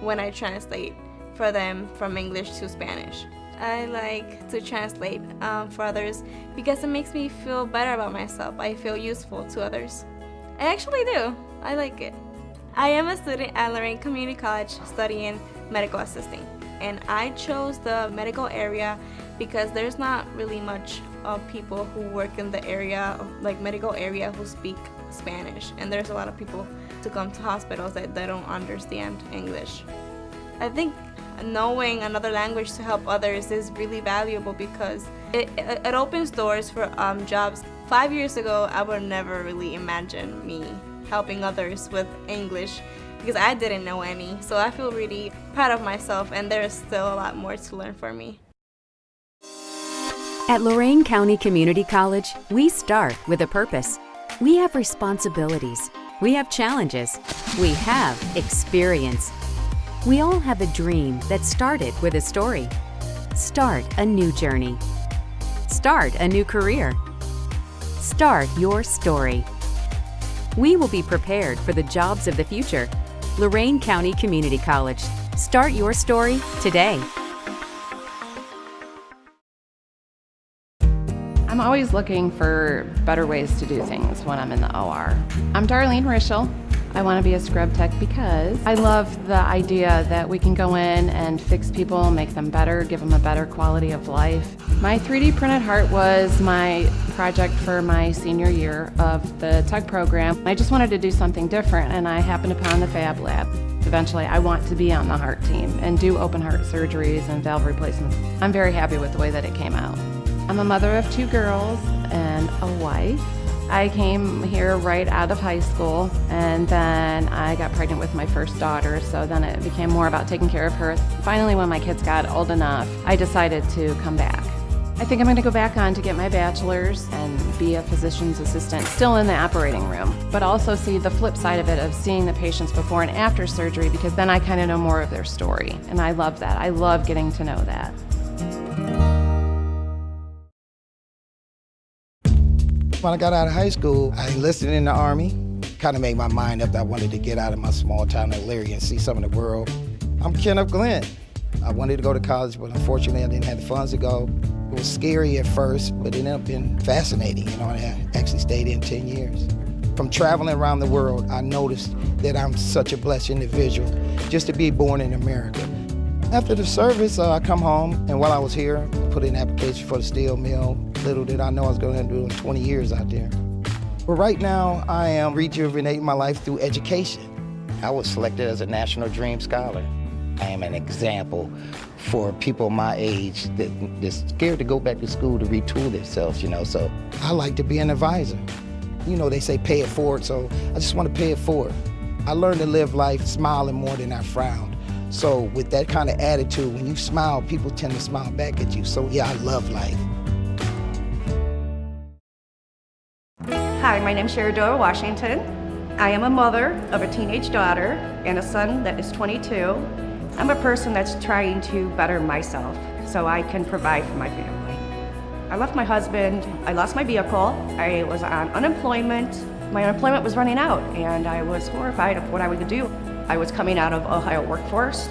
when I translate for them from English to Spanish. I like to translate for others because it makes me feel better about myself. I feel useful to others. I actually do. I like it. I am a student at Lorain Community College studying medical assisting. and I chose the medical area because there's not really much people who work in the area, like medical area, who speak Spanish, and there's a lot of people to come to hospitals that they don't understand English. I think knowing another language to help others is really valuable because it opens doors for jobs. 5 years ago, I would never really imagine me helping others with English because I didn't know any. So I feel really proud of myself, and there is still a lot more to learn for me. At Lorain County Community College, we start with a purpose. We have responsibilities. We have challenges. We have experience. We all have a dream that started with a story. Start a new journey. Start a new career. Start your story. We will be prepared for the jobs of the future. Lorain County Community College. Start your story today. I'm always looking for better ways to do things when I'm in the OR. I'm Darlene Rischel. I want to be a scrub tech because I love the idea that we can go in and fix people, make them better, give them a better quality of life. My 3D printed heart was my project for my senior year of the tech program. I just wanted to do something different, and I happened upon the Fab Lab. Eventually, I want to be on the heart team and do open heart surgeries and valve replacements. I'm very happy with the way that it came out. I'm a mother of 2 girls and a wife. I came here right out of high school, and then I got pregnant with my first daughter, so then it became more about taking care of her. Finally, when my kids got old enough, I decided to come back. I think I'm going to go back on to get my bachelor's and be a physician's assistant, still in the operating room, but also see the flip side of it, of seeing the patients before and after surgery, because then I kind of know more of their story, and I love that. I love getting to know that. When I got out of high school, I enlisted in the Army. Kind of made my mind up that I wanted to get out of my small town of Elyria and see some of the world. I'm Kenneth Glenn. I wanted to go to college, but unfortunately I didn't have the funds to go. It was scary at first, but it ended up being fascinating. You know, I actually stayed in 10 years. From traveling around the world, I noticed that I'm such a blessed individual just to be born in America. After the service, I come home, and while I was here, I put in an application for the steel mill. Little did I know I was going to do 20 years out there. But right now, I am rejuvenating my life through education. I was selected as a National Dream Scholar. I am an example for people my age that's scared to go back to school to retool themselves, you know, so I like to be an advisor. You know, they say pay it forward, so I just want to pay it forward. I learned to live life smiling more than I frowned. So with that kind of attitude, when you smile, people tend to smile back at you. So yeah, I love life. Hi, my name is Sherry Doyle Washington. I am a mother of a teenage daughter and a son that is 22. I'm a person that's trying to better myself so I can provide for my family. I left my husband, I lost my vehicle, I was on unemployment. My unemployment was running out and I was horrified of what I would do. I was coming out of Ohio Workforce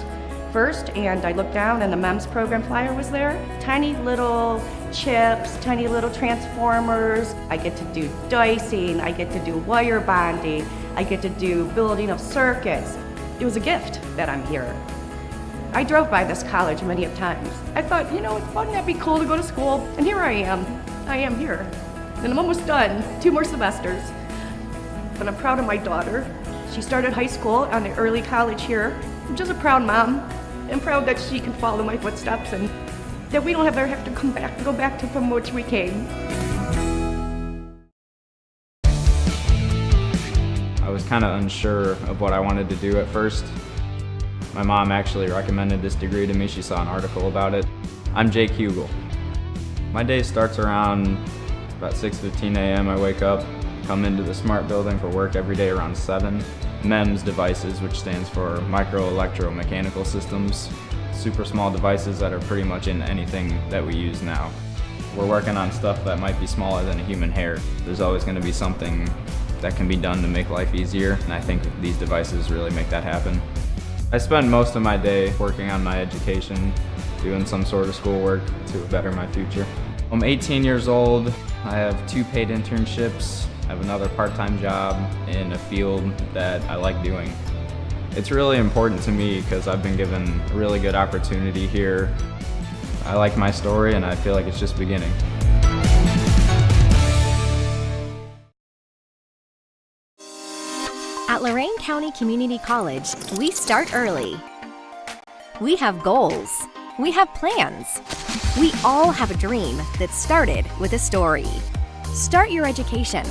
first, and I looked down and the MEMS program flyer was there. Tiny little chips, tiny little transformers. I get to do dicing, I get to do wire bonding, I get to do building of circuits. It was a gift that I'm here. I drove by this college many of times. I thought, you know, wouldn't that be cool to go to school? And here I am here. And I'm almost done, 2 more semesters. But I'm proud of my daughter. She started high school on the early college here. I'm just a proud mom. I'm proud that she can follow my footsteps and that we don't ever have to go back to from which we came. I was kind of unsure of what I wanted to do at first. My mom actually recommended this degree to me. She saw an article about it. I'm Jake Hugel. My day starts around about 6:15 a.m. I wake up, come into the SMART building for work every day around 7. MEMS devices, which stands for Micro Electromechanical Systems. Super small devices that are pretty much in anything that we use now. We're working on stuff that might be smaller than a human hair. There's always going to be something that can be done to make life easier, and I think these devices really make that happen. I spend most of my day working on my education, doing some sort of schoolwork to better my future. I'm 18 years old. I have 2 paid internships. I have another part-time job in a field that I like doing. It's really important to me because I've been given a really good opportunity here. I like my story and I feel like it's just beginning. At Lorain County Community College, we start early. We have goals. We have plans. We all have a dream that started with a story. Start your education.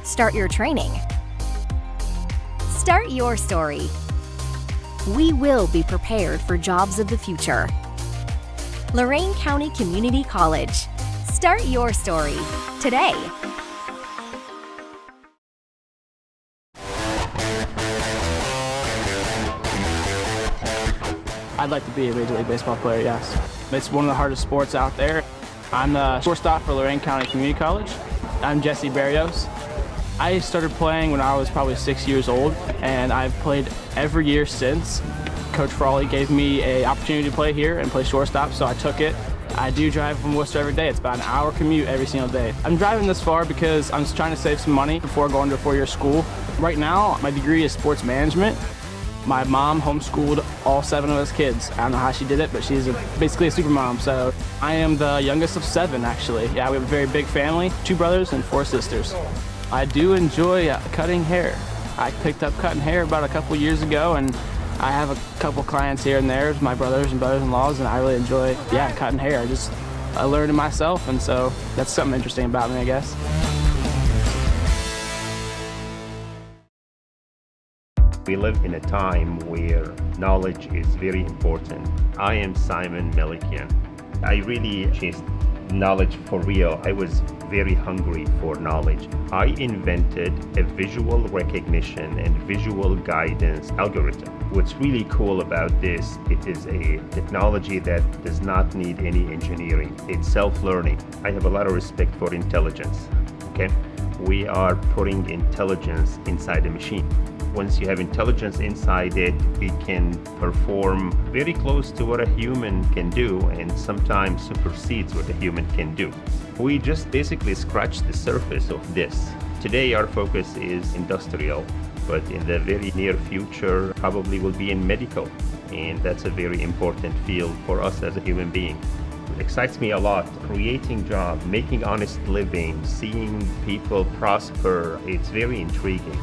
Start your training. Start your story. We will be prepared for jobs of the future. Lorain County Community College. Start your story today. I'd like to be a Major League Baseball player, yes. It's one of the hardest sports out there. I'm the shortstop for Lorain County Community College. I'm Jesse Barrios. I started playing when I was probably 6 years old, and I've played every year since. Coach Frawley gave me an opportunity to play here and play shortstop, so I took it. I do drive from Worcester every day. It's about an hour commute every single day. I'm driving this far because I'm just trying to save some money before going to a four-year school. Right now, my degree is sports management. My mom homeschooled all 7 of us kids. I don't know how she did it, but she's basically a super mom. So I am the youngest of 7, actually. Yeah, we have a very big family, 2 brothers and 4 sisters. I do enjoy cutting hair. I picked up cutting hair about a couple years ago, and I have a couple clients here and there, my brothers and brothers-in-laws, and I really enjoy, cutting hair. I learned it myself, and so that's something interesting about me, I guess. We live in a time where knowledge is very important. I am Simon Melikian. I really chased knowledge for real. I was very hungry for knowledge. I invented a visual recognition and visual guidance algorithm. What's really cool about this, it is a technology that does not need any engineering. It's self-learning. I have a lot of respect for intelligence, okay? We are putting intelligence inside a machine. Once you have intelligence inside it, it can perform very close to what a human can do and sometimes supersedes what a human can do. We just basically scratched the surface of this. Today our focus is industrial, but in the very near future probably will be in medical, and that's a very important field for us as a human being. It excites me a lot. Creating jobs, making honest living, seeing people prosper, it's very intriguing.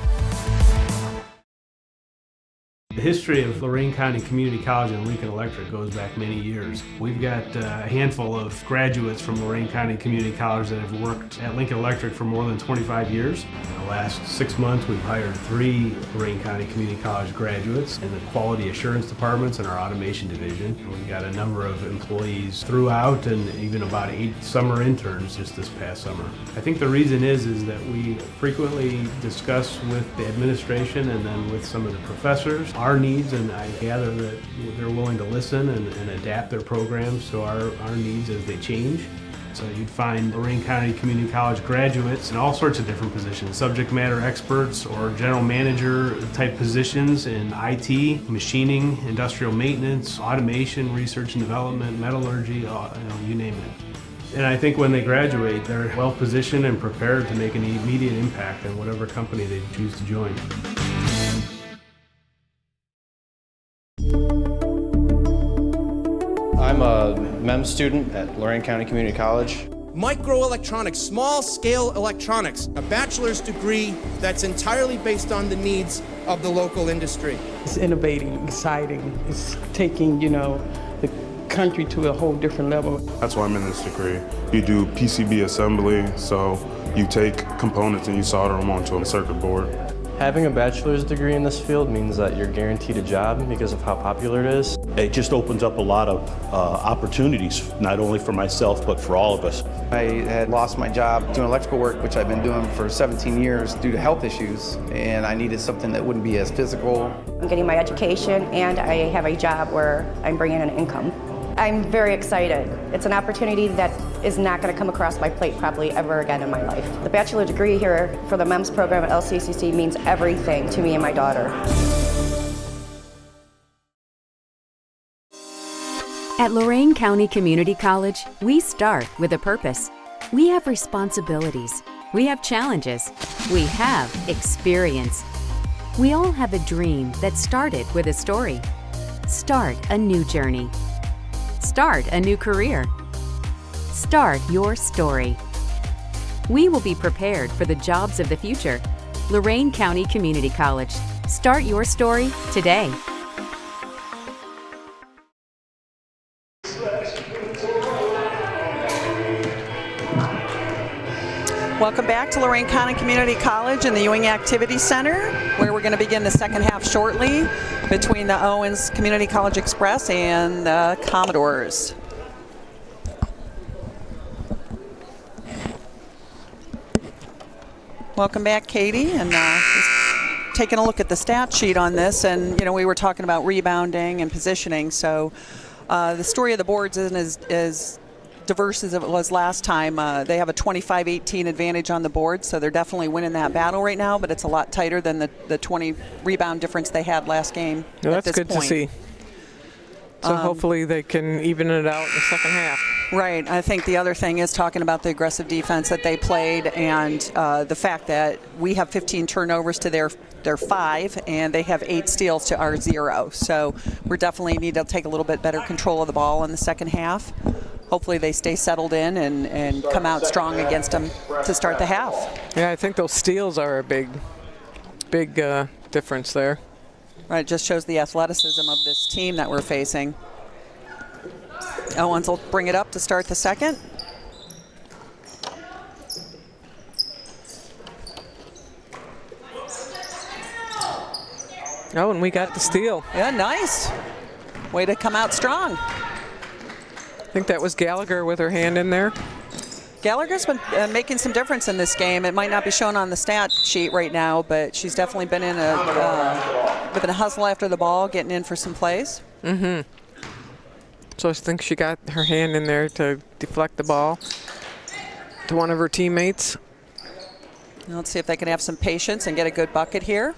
The history of Lorain County Community College and Lincoln Electric goes back many years. We've got a handful of graduates from Lorain County Community College that have worked at Lincoln Electric for more than 25 years. In the last 6 months, we've hired 3 Lorain County Community College graduates in the quality assurance departments and our automation division. We've got a number of employees throughout and even about 8 summer interns just this past summer. I think the reason is that we frequently discuss with the administration and then with some of the professors our needs, and I gather that they're willing to listen and adapt their programs to our needs as they change. So you'd find Lorain County Community College graduates in all sorts of different positions, subject matter experts or general manager type positions in IT, machining, industrial maintenance, automation, research and development, metallurgy, you name it. And I think when they graduate, they're well positioned and prepared to make an immediate impact on whatever company they choose to join. I'm a MEM student at Lorain County Community College. Microelectronics, small-scale electronics, a bachelor's degree that's entirely based on the needs of the local industry. It's innovating, exciting. It's taking, the country to a whole different level. That's why I'm in this degree. You do PCB assembly, so you take components and you solder them onto a circuit board. Having a bachelor's degree in this field means that you're guaranteed a job because of how popular it is. It just opens up a lot of opportunities, not only for myself, but for all of us. I had lost my job doing electrical work, which I've been doing for 17 years due to health issues, and I needed something that wouldn't be as physical. I'm getting my education, and I have a job where I'm bringing in an income. I'm very excited. It's an opportunity that is not going to come across my plate probably ever again in my life. The bachelor degree here for the MEMS program at LCCC means everything to me and my daughter. At Lorain County Community College, we start with a purpose. We have responsibilities. We have challenges. We have experience. We all have a dream that started with a story. Start a new journey. Start a new career. Start your story. We will be prepared for the jobs of the future. Lorain County Community College. Start your story today. Welcome back to Lorain County Community College and the Ewing Activity Center, where we're going to begin the second half shortly between the Owens Community College Express and the Commodores. Welcome back, Katie, and just taking a look at the stat sheet on this, and we were talking about rebounding and positioning, so the story of the boards isn't as diverse as it was last time. They have a 25-18 advantage on the board, so they're definitely winning that battle right now, but it's a lot tighter than the 20 rebound difference they had last game. No, that's good to see. So hopefully they can even it out in the second half. Right. I think the other thing is talking about the aggressive defense that they played, and the fact that we have 15 turnovers to their 5, and they have 8 steals to our 0. So we definitely need to take a little bit better control of the ball in the second half. Hopefully they stay settled in and come out strong against them to start the half. Yeah, I think those steals are a big difference there. Right, it just shows the athleticism of this team that we're facing. Owens will bring it up to start the second. Oh, and we got the steal. Yeah, nice. Way to come out strong. I think that was Gallagher with her hand in there. Gallagher's been making some difference in this game. It might not be shown on the stat sheet right now, but she's definitely been in a hustle after the ball, getting in for some plays. Mm-hmm. So I think she got her hand in there to deflect the ball to one of her teammates. Now let's see if they can have some patience and get a good bucket here.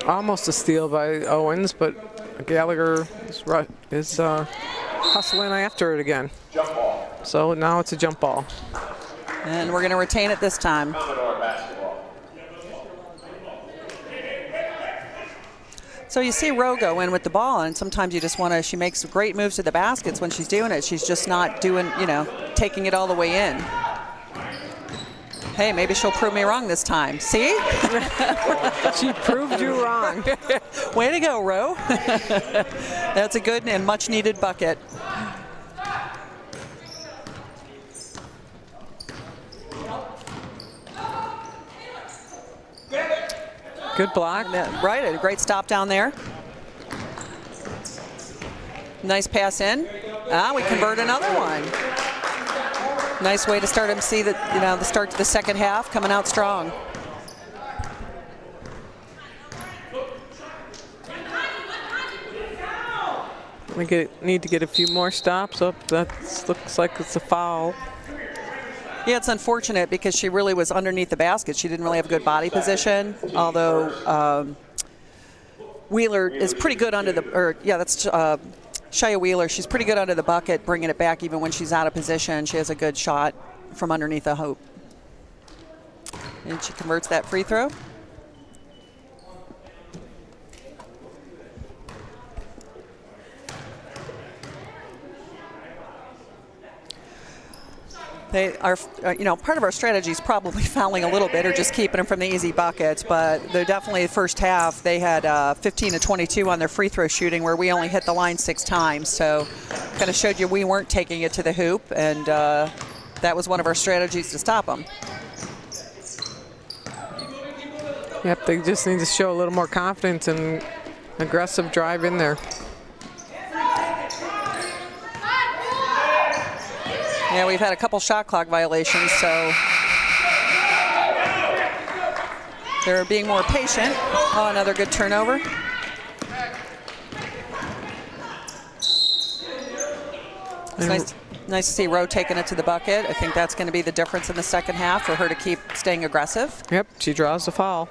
Almost a steal by Owens, but Gallagher is hustling after it again. So now it's a jump ball. And we're going to retain it this time. So you see Rowe go in with the ball, and sometimes you just want to, she makes great moves to the baskets when she's doing it. She's just not doing, taking it all the way in. Hey, maybe she'll prove me wrong this time. See? She proved you wrong. Way to go, Rowe. That's a good and much needed bucket. Good block. Right, a great stop down there. Nice pass in. We convert another one. Nice way to start them. See that, the start to the second half coming out strong. We need to get a few more stops up. That looks like it's a foul. Yeah, it's unfortunate because she really was underneath the basket. She didn't really have good body position, although Wheeler is pretty good under the, that's Shia Wheeler. She's pretty good under the bucket, bringing it back even when she's out of position. She has a good shot from underneath the hoop. And she converts that free throw. They are, part of our strategy is probably fouling a little bit or just keeping them from the easy buckets, but they're definitely the first half. They had 15 to 22 on their free throw shooting, where we only hit the line 6 times. So kind of showed you we weren't taking it to the hoop, and that was one of our strategies to stop them. Yep, they just need to show a little more confidence and aggressive drive in there. Yeah, we've had a couple shot clock violations, so they're being more patient. Oh, another good turnover. It's nice to see Rowe taking it to the bucket. I think that's going to be the difference in the second half for her to keep staying aggressive. Yep, she draws the foul.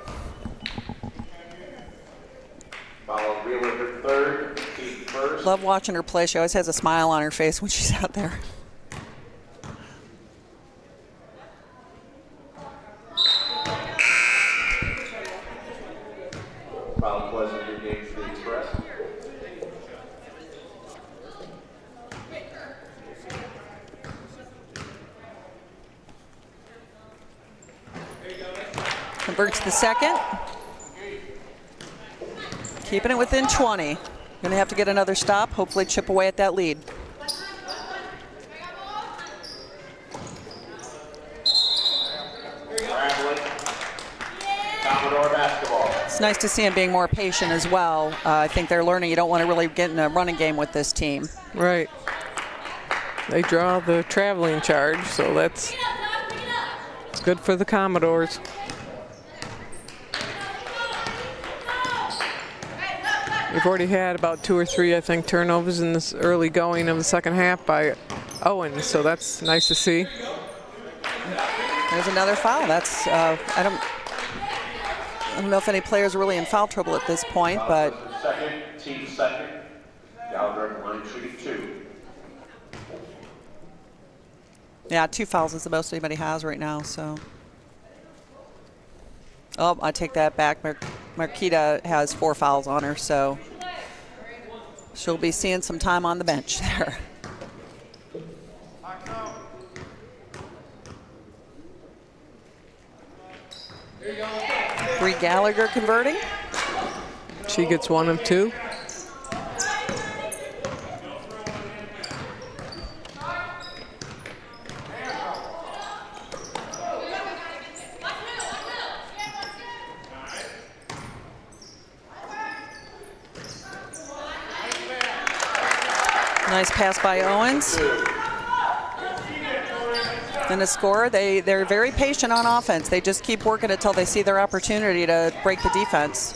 Love watching her play. She always has a smile on her face when she's out there. Converts the second. Keeping it within 20. Going to have to get another stop, hopefully chip away at that lead. It's nice to see him being more patient as well. I think they're learning you don't want to really get in a running game with this team. Right. They draw the traveling charge, so it's good for the Commodores. We've already had about 2 or 3, I think, turnovers in this early going of the second half by Owens, so that's nice to see. There's another foul. That's I don't know if any players are really in foul trouble at this point, but Team second. Gallagher line shooting 2. yeah, 2 fouls is the most anybody has right now. So, oh, I take that back. Marquita has 4 fouls on her, so she'll be seeing some time on the bench there. Bree Gallagher converting. She gets 1 of 2. Nice pass by Owens. And a score. They're very patient on offense. They just keep working until they see their opportunity to break the defense.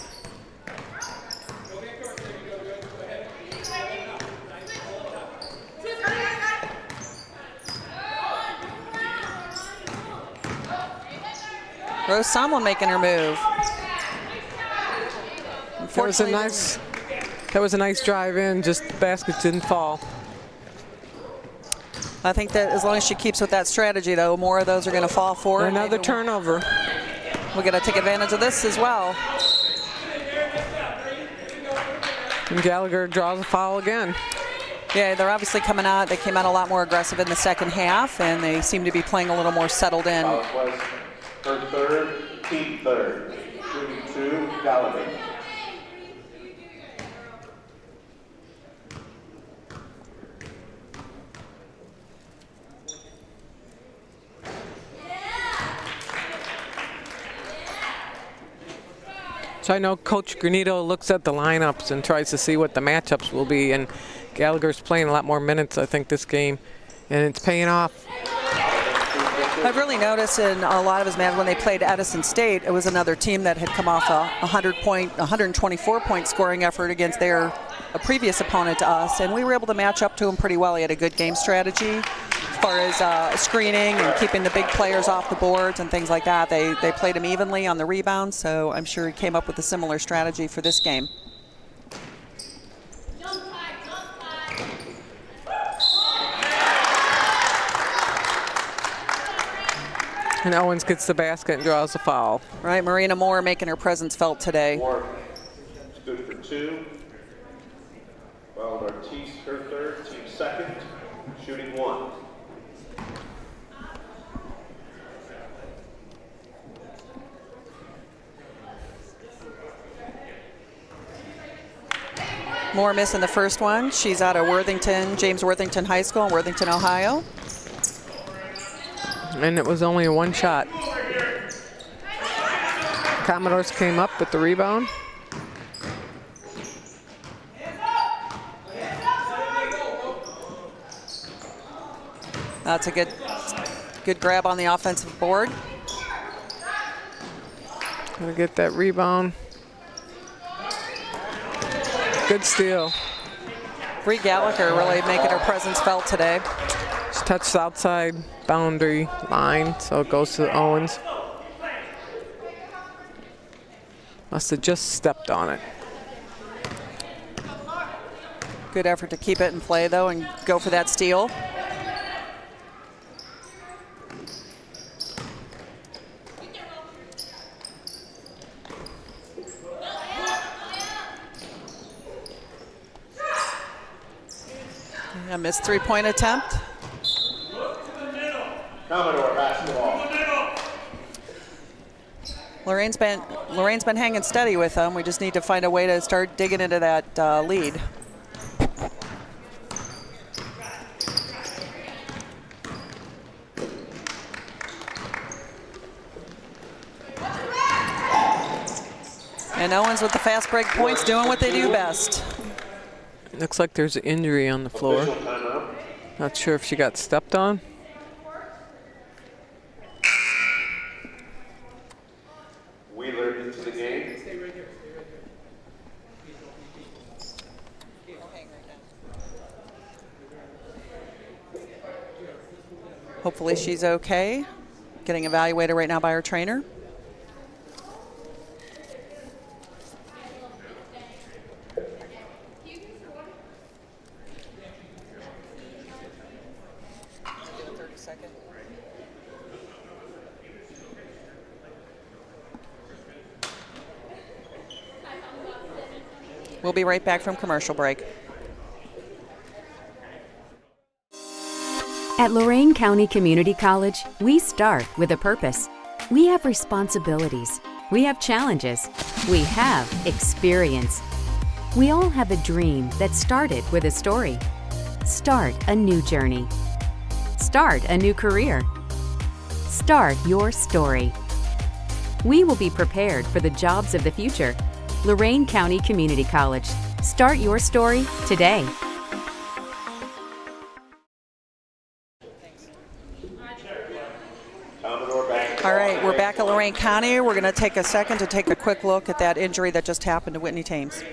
Rose Somlin making her move. That was a nice drive in, just the basket didn't fall. I think that as long as she keeps with that strategy, though, more of those are going to fall for her. Another turnover. We're going to take advantage of this as well. And Gallagher draws a foul again. Yeah, they're obviously coming out. They came out a lot more aggressive in the second half, and they seem to be playing a little more settled in. Her third, team third. Shooting 2, Gallagher. So I know Coach Granito looks at the lineups and tries to see what the matchups will be, and Gallagher's playing a lot more minutes, I think, this game, and it's paying off. I've really noticed in a lot of his matches when they played Edison State, it was another team that had come off a 124-point scoring effort against a previous opponent to us, and we were able to match up to him pretty well. He had a good game strategy as far as screening and keeping the big players off the boards and things like that. They played him evenly on the rebounds, so I'm sure he came up with a similar strategy for this game. And Owens gets the basket and draws a foul. Right, Marina Moore making her presence felt today. Moore is good for 2. Well, Ortiz, her third, team second, shooting 1. Moore missing the first one. She's out of James Worthington High School in Worthington, Ohio. And it was only a 1 shot. Commodores came up with the rebound. That's a good grab on the offensive board. Gonna get that rebound. Good steal. Bree Gallagher really making her presence felt today. She touched the outside boundary line, so it goes to Owens. Must have just stepped on it. Good effort to keep it in play, though, and go for that steal. A missed 3-point attempt. Commodore basketball. Lorraine's been hanging steady with them. We just need to find a way to start digging into that lead. And Owens with the fast break points, doing what they do best. Looks like there's an injury on the floor. Not sure if she got stepped on. Wheeler into the game. Hopefully she's okay. Getting evaluated right now by her trainer. We'll be right back from commercial break. At Lorain County Community College, we start with a purpose. We have responsibilities. We have challenges. We have experience. We all have a dream that started with a story. Start a new journey. Start a new career. Start your story. We will be prepared for the jobs of the future. Lorain County Community College. Start your story today. All right, we're back at Lorain County. We're going to take a second to take a quick look at that injury that just happened to Whitney Thames.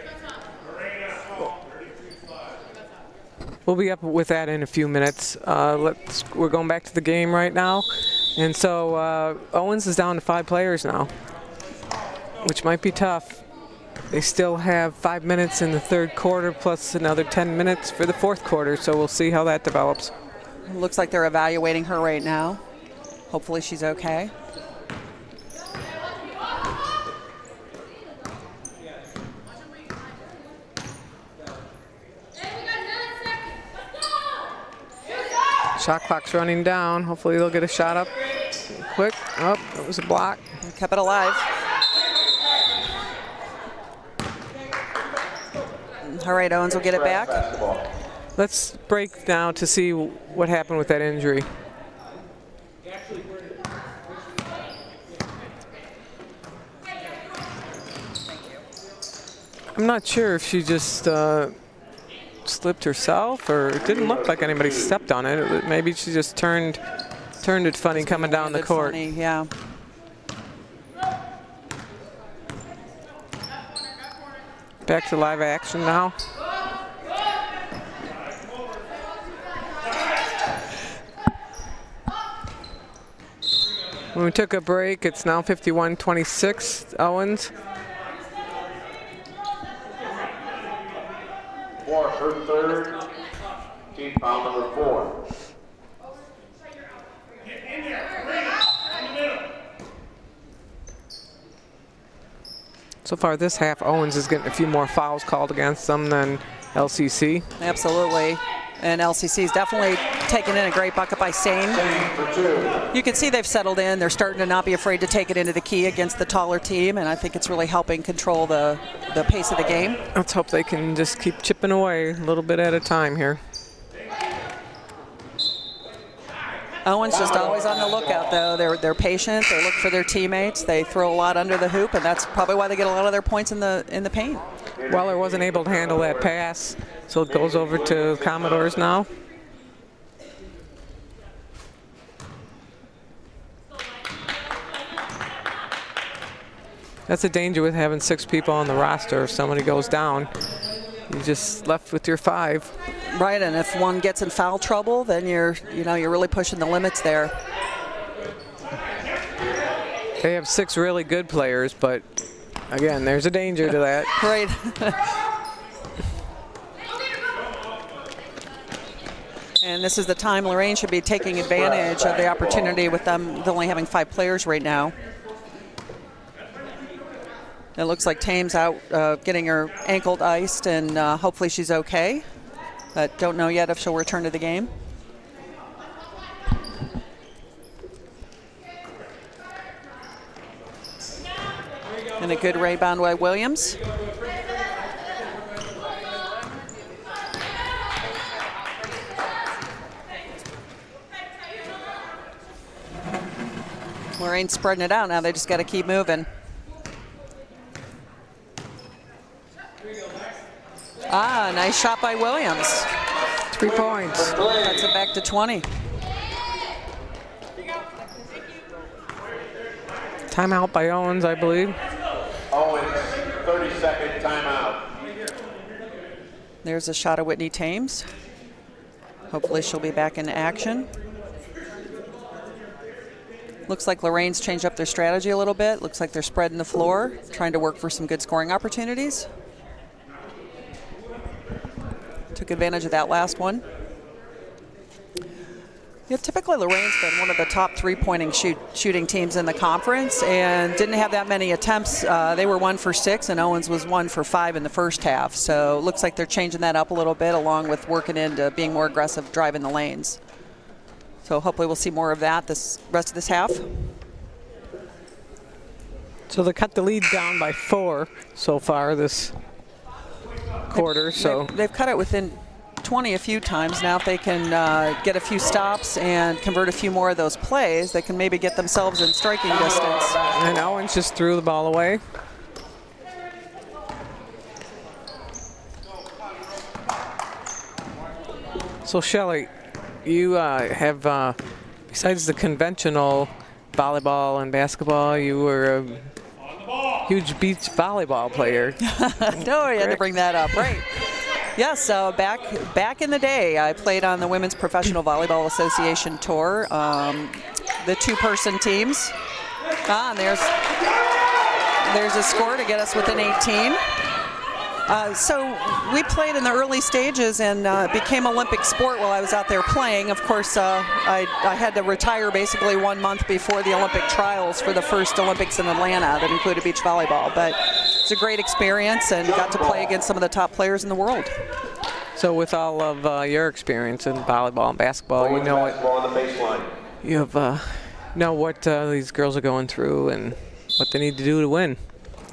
We'll be up with that in a few minutes. We're going back to the game right now. And so Owens is down to 5 players now, which might be tough. They still have 5 minutes in the third quarter plus another 10 minutes for the fourth quarter, so we'll see how that develops. It looks like they're evaluating her right now. Hopefully she's okay. Shot clock's running down. Hopefully they'll get a shot up quick. Oh, it was a block. Kept it alive. All right, Owens will get it back. Let's break now to see what happened with that injury. I'm not sure if she just slipped herself, or it didn't look like anybody stepped on it. Maybe she just turned it funny coming down the court. Funny, yeah. Back to live action now. When we took a break, it's now 51-26, Owens. For her third, team foul number 4. So far this half, Owens is getting a few more fouls called against them than LCC. Absolutely. And LCC is definitely taking in a great bucket by Sane. You can see they've settled in. They're starting to not be afraid to take it into the key against the taller team, and I think it's really helping control the pace of the game. Let's hope they can just keep chipping away a little bit at a time here. Owens just always on the lookout, though. They're patient. They look for their teammates. They throw a lot under the hoop, and that's probably why they get a lot of their points in the paint. Weller wasn't able to handle that pass, so it goes over to Commodores now. That's a danger with having 6 people on the roster. If somebody goes down, you're just left with your 5. Right, and if one gets in foul trouble, then you're really pushing the limits there. They have 6 really good players, but again, there's a danger to that. Right. And this is the time Lorain should be taking advantage of the opportunity with them only having 5 players right now. It looks like Thames out getting her ankle iced, and hopefully she's okay. But don't know yet if she'll return to the game. And a good rebound by Williams. Lorraine's spreading it out now. They just got to keep moving. Nice shot by Williams. 3 points. That's it back to 20. Timeout by Owens, I believe. Owens, 30-second timeout. There's a shot of Whitney Thames. Hopefully she'll be back in action. Looks like Lorraine's changed up their strategy a little bit. Looks like they're spreading the floor, trying to work for some good scoring opportunities. Took advantage of that last one. Yeah, typically Lorraine's been one of the top three-pointing shooting teams in the conference and didn't have that many attempts. They were 1 for 6 and Owens was 1 for 5 in the first half. So it looks like they're changing that up a little bit along with working into being more aggressive driving the lanes. So hopefully we'll see more of that this rest of this half. So they cut the lead down by 4 so far this quarter. They've cut it within 20 a few times. Now if they can get a few stops and convert a few more of those plays, they can maybe get themselves in striking distance. And Owens just threw the ball away. So Shelley, you have, besides the conventional volleyball and basketball, you were a huge beach volleyball player. No, you had to bring that up, right? Yeah, so back in the day, I played on the Women's Professional Volleyball Association tour, the 2-person teams. And there's a score to get us within 18. So we played in the early stages and became Olympic sport while I was out there playing. Of course, I had to retire basically 1 month before the Olympic trials for the first Olympics in Atlanta that included beach volleyball. But it's a great experience and got to play against some of the top players in the world. So with all of your experience in volleyball and basketball, you know what these girls are going through and what they need to do to win.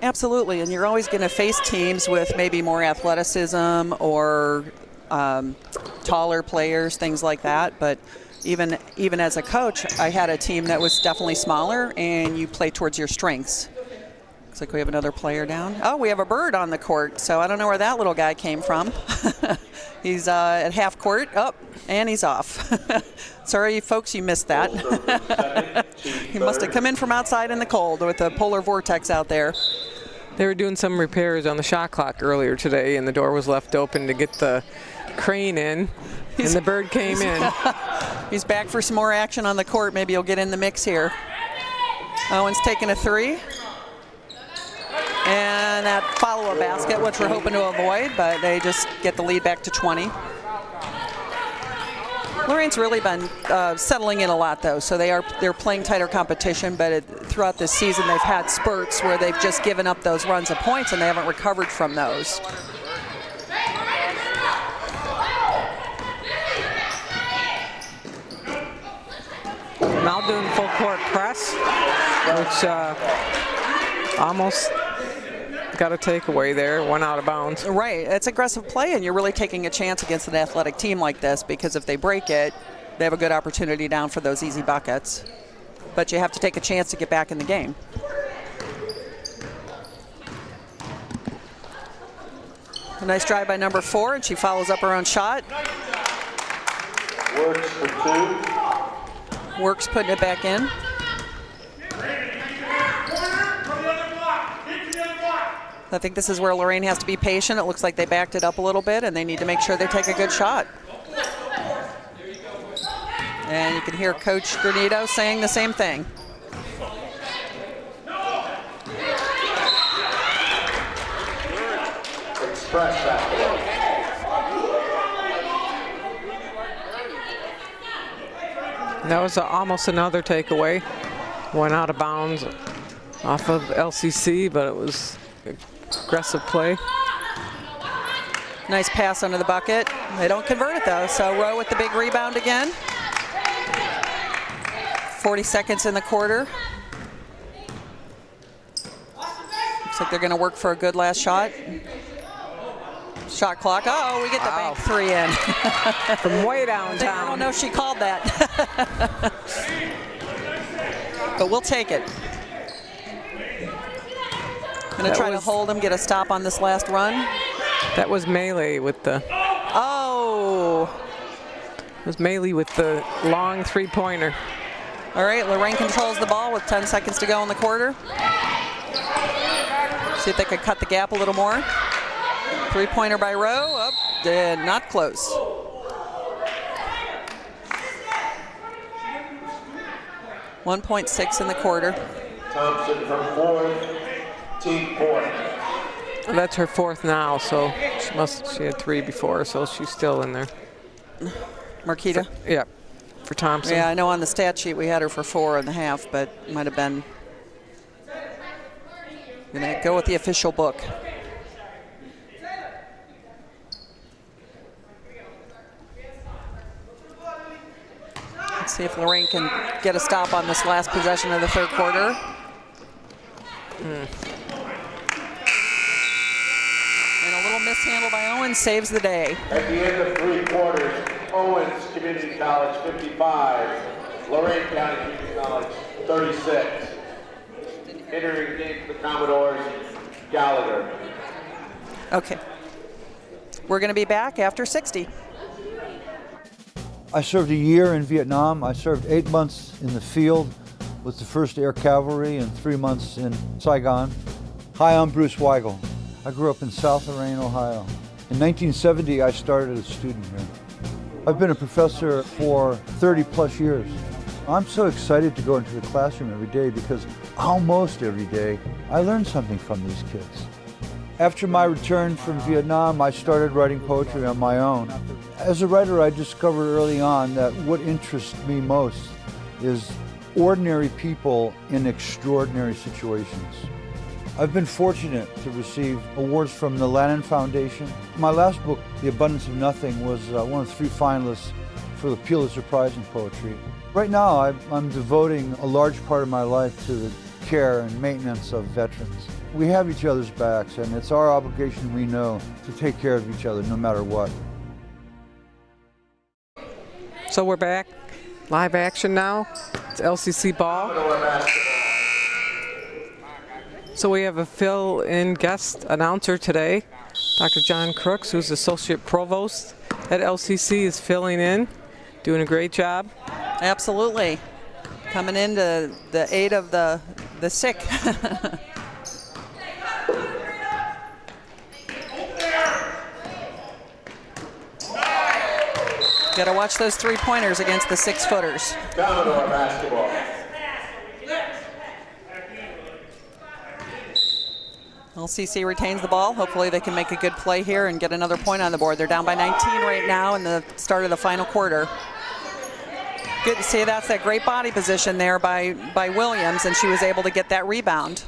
Absolutely, and you're always going to face teams with maybe more athleticism or taller players, things like that. But even as a coach, I had a team that was definitely smaller, and you play towards your strengths. Looks like we have another player down. Oh, we have a bird on the court, so I don't know where that little guy came from. He's at half court. Oh, and he's off. Sorry, folks, you missed that. He must have come in from outside in the cold with the polar vortex out there. They were doing some repairs on the shot clock earlier today, and the door was left open to get the crane in, and the bird came in. He's back for some more action on the court. Maybe he'll get in the mix here. Owens taking a 3. And that follow-up basket, which we're hoping to avoid, but they just get the lead back to 20. Lorraine's really been settling in a lot, though, so they're playing tighter competition, but throughout this season they've had spurts where they've just given up those runs of points and they haven't recovered from those. Now doing full court press, which almost got a takeaway there, went out of bounds. Right, it's aggressive play, and you're really taking a chance against an athletic team like this because if they break it, they have a good opportunity down for those easy buckets. But you have to take a chance to get back in the game. A nice drive by number 4, and she follows up her own shot. Works for 2. Works putting it back in. I think this is where Lorraine has to be patient. It looks like they backed it up a little bit, and they need to make sure they take a good shot. And you can hear Coach Granito saying the same thing. Express basketball. That was almost another takeaway. Went out of bounds off of LCC, but it was aggressive play. Nice pass under the bucket. They don't convert it, though, so Rowe with the big rebound again. 40 seconds in the quarter. Looks like they're going to work for a good last shot. Shot clock. Oh, we get the bank three in. From way downtown. I don't know if she called that. But we'll take it. Going to try to hold him, get a stop on this last run. That was Melee with the... Oh! It was Melee with the long three-pointer. All right, Lorraine controls the ball with 10 seconds to go in the quarter. See if they could cut the gap a little more. Three-pointer by Rowe, up, not close. .6 in the quarter. Thompson from fourth, team fourth. That's her fourth now, so she had three before, so she's still in there. Marquita? Yeah, for Thompson. Yeah, I know on the stat sheet we had her for 4.5, but it might have been. Gonna go with the official book. Let's see if Lorraine can get a stop on this last possession of the third quarter. And a little mishandle by Owens saves the day. At the end of 3 quarters, Owens Community College 55, Lorraine County Community College 36. Entering the game for the Commodores, Gallagher. Okay. We're going to be back after 60. I served a year in Vietnam. I served 8 months in the field with the 1st Air Cavalry and 3 months in Saigon. Hi, I'm Bruce Weigel. I grew up in South Lorraine, Ohio. In 1970, I started as a student here. I've been a professor for 30 plus years. I'm so excited to go into the classroom every day because almost every day I learn something from these kids. After my return from Vietnam, I started writing poetry on my own. As a writer, I discovered early on that what interests me most is ordinary people in extraordinary situations. I've been fortunate to receive awards from the Lannan Foundation. My last book, The Abundance of Nothing, was one of 3 finalists for the Pulitzer Prize in Poetry. Right now, I'm devoting a large part of my life to the care and maintenance of veterans. We have each other's backs, and it's our obligation, we know, to take care of each other no matter what. So we're back, live action now. It's LCC ball. So we have a fill-in guest announcer today, Dr. John Crooks, who's Associate Provost at LCC, is filling in, doing a great job. Absolutely. Coming into the aid of the sick. Got to watch those 3-pointers against the 6-footers. Commodore basketball. LCC retains the ball. Hopefully they can make a good play here and get another point on the board. They're down by 19 right now in the start of the final quarter. Good to see that great body position there by Williams, and she was able to get that rebound.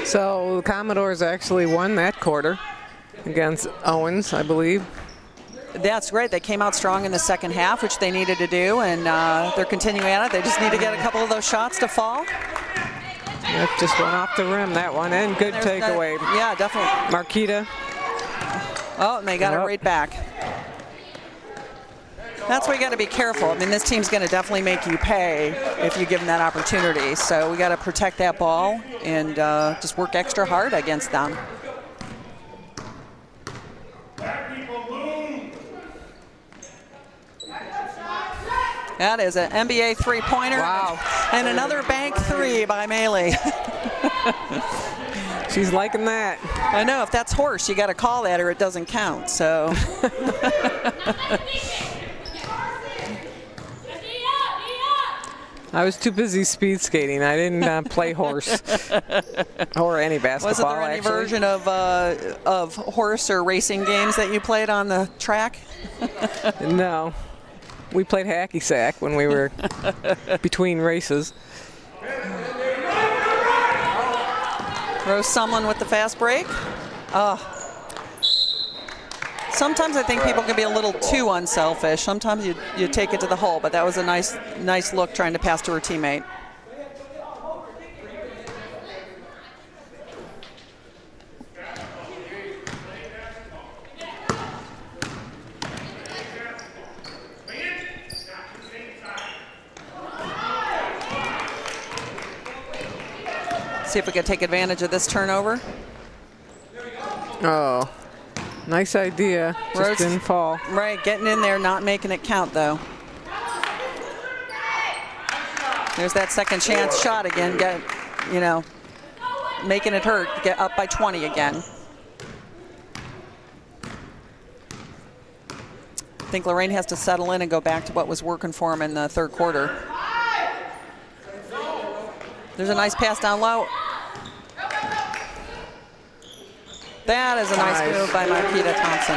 So the Commodores actually won that quarter against Owens, I believe. That's great. They came out strong in the second half, which they needed to do, and they're continuing at it. They just need to get a couple of those shots to fall. That just went off the rim, that one, and good takeaway. Yeah, definitely. Marquita. Oh, and they got it right back. That's why you got to be careful. I mean, this team's going to definitely make you pay if you give them that opportunity. So we got to protect that ball and just work extra hard against them. That is an NBA 3-pointer. Wow. And another bank 3 by Melee. She's liking that. I know, if that's horse, you got to call that or it doesn't count, so. I was too busy speed skating. I didn't play horse or any basketball. Wasn't there any version of horse or racing games that you played on the track? No. We played hacky sack when we were between races. Rose Sumlin with the fast break. Sometimes I think people can be a little too unselfish. Sometimes you take it to the hole, but that was a nice look trying to pass to her teammate. See if we can take advantage of this turnover. Oh, nice idea. Just didn't fall. Right, getting in there, not making it count though. There's that second chance shot again. Making it hurt. Get up by 20 again. I think Lorraine has to settle in and go back to what was working for him in the third quarter. There's a nice pass down low. That is a nice move by Marquita Thompson.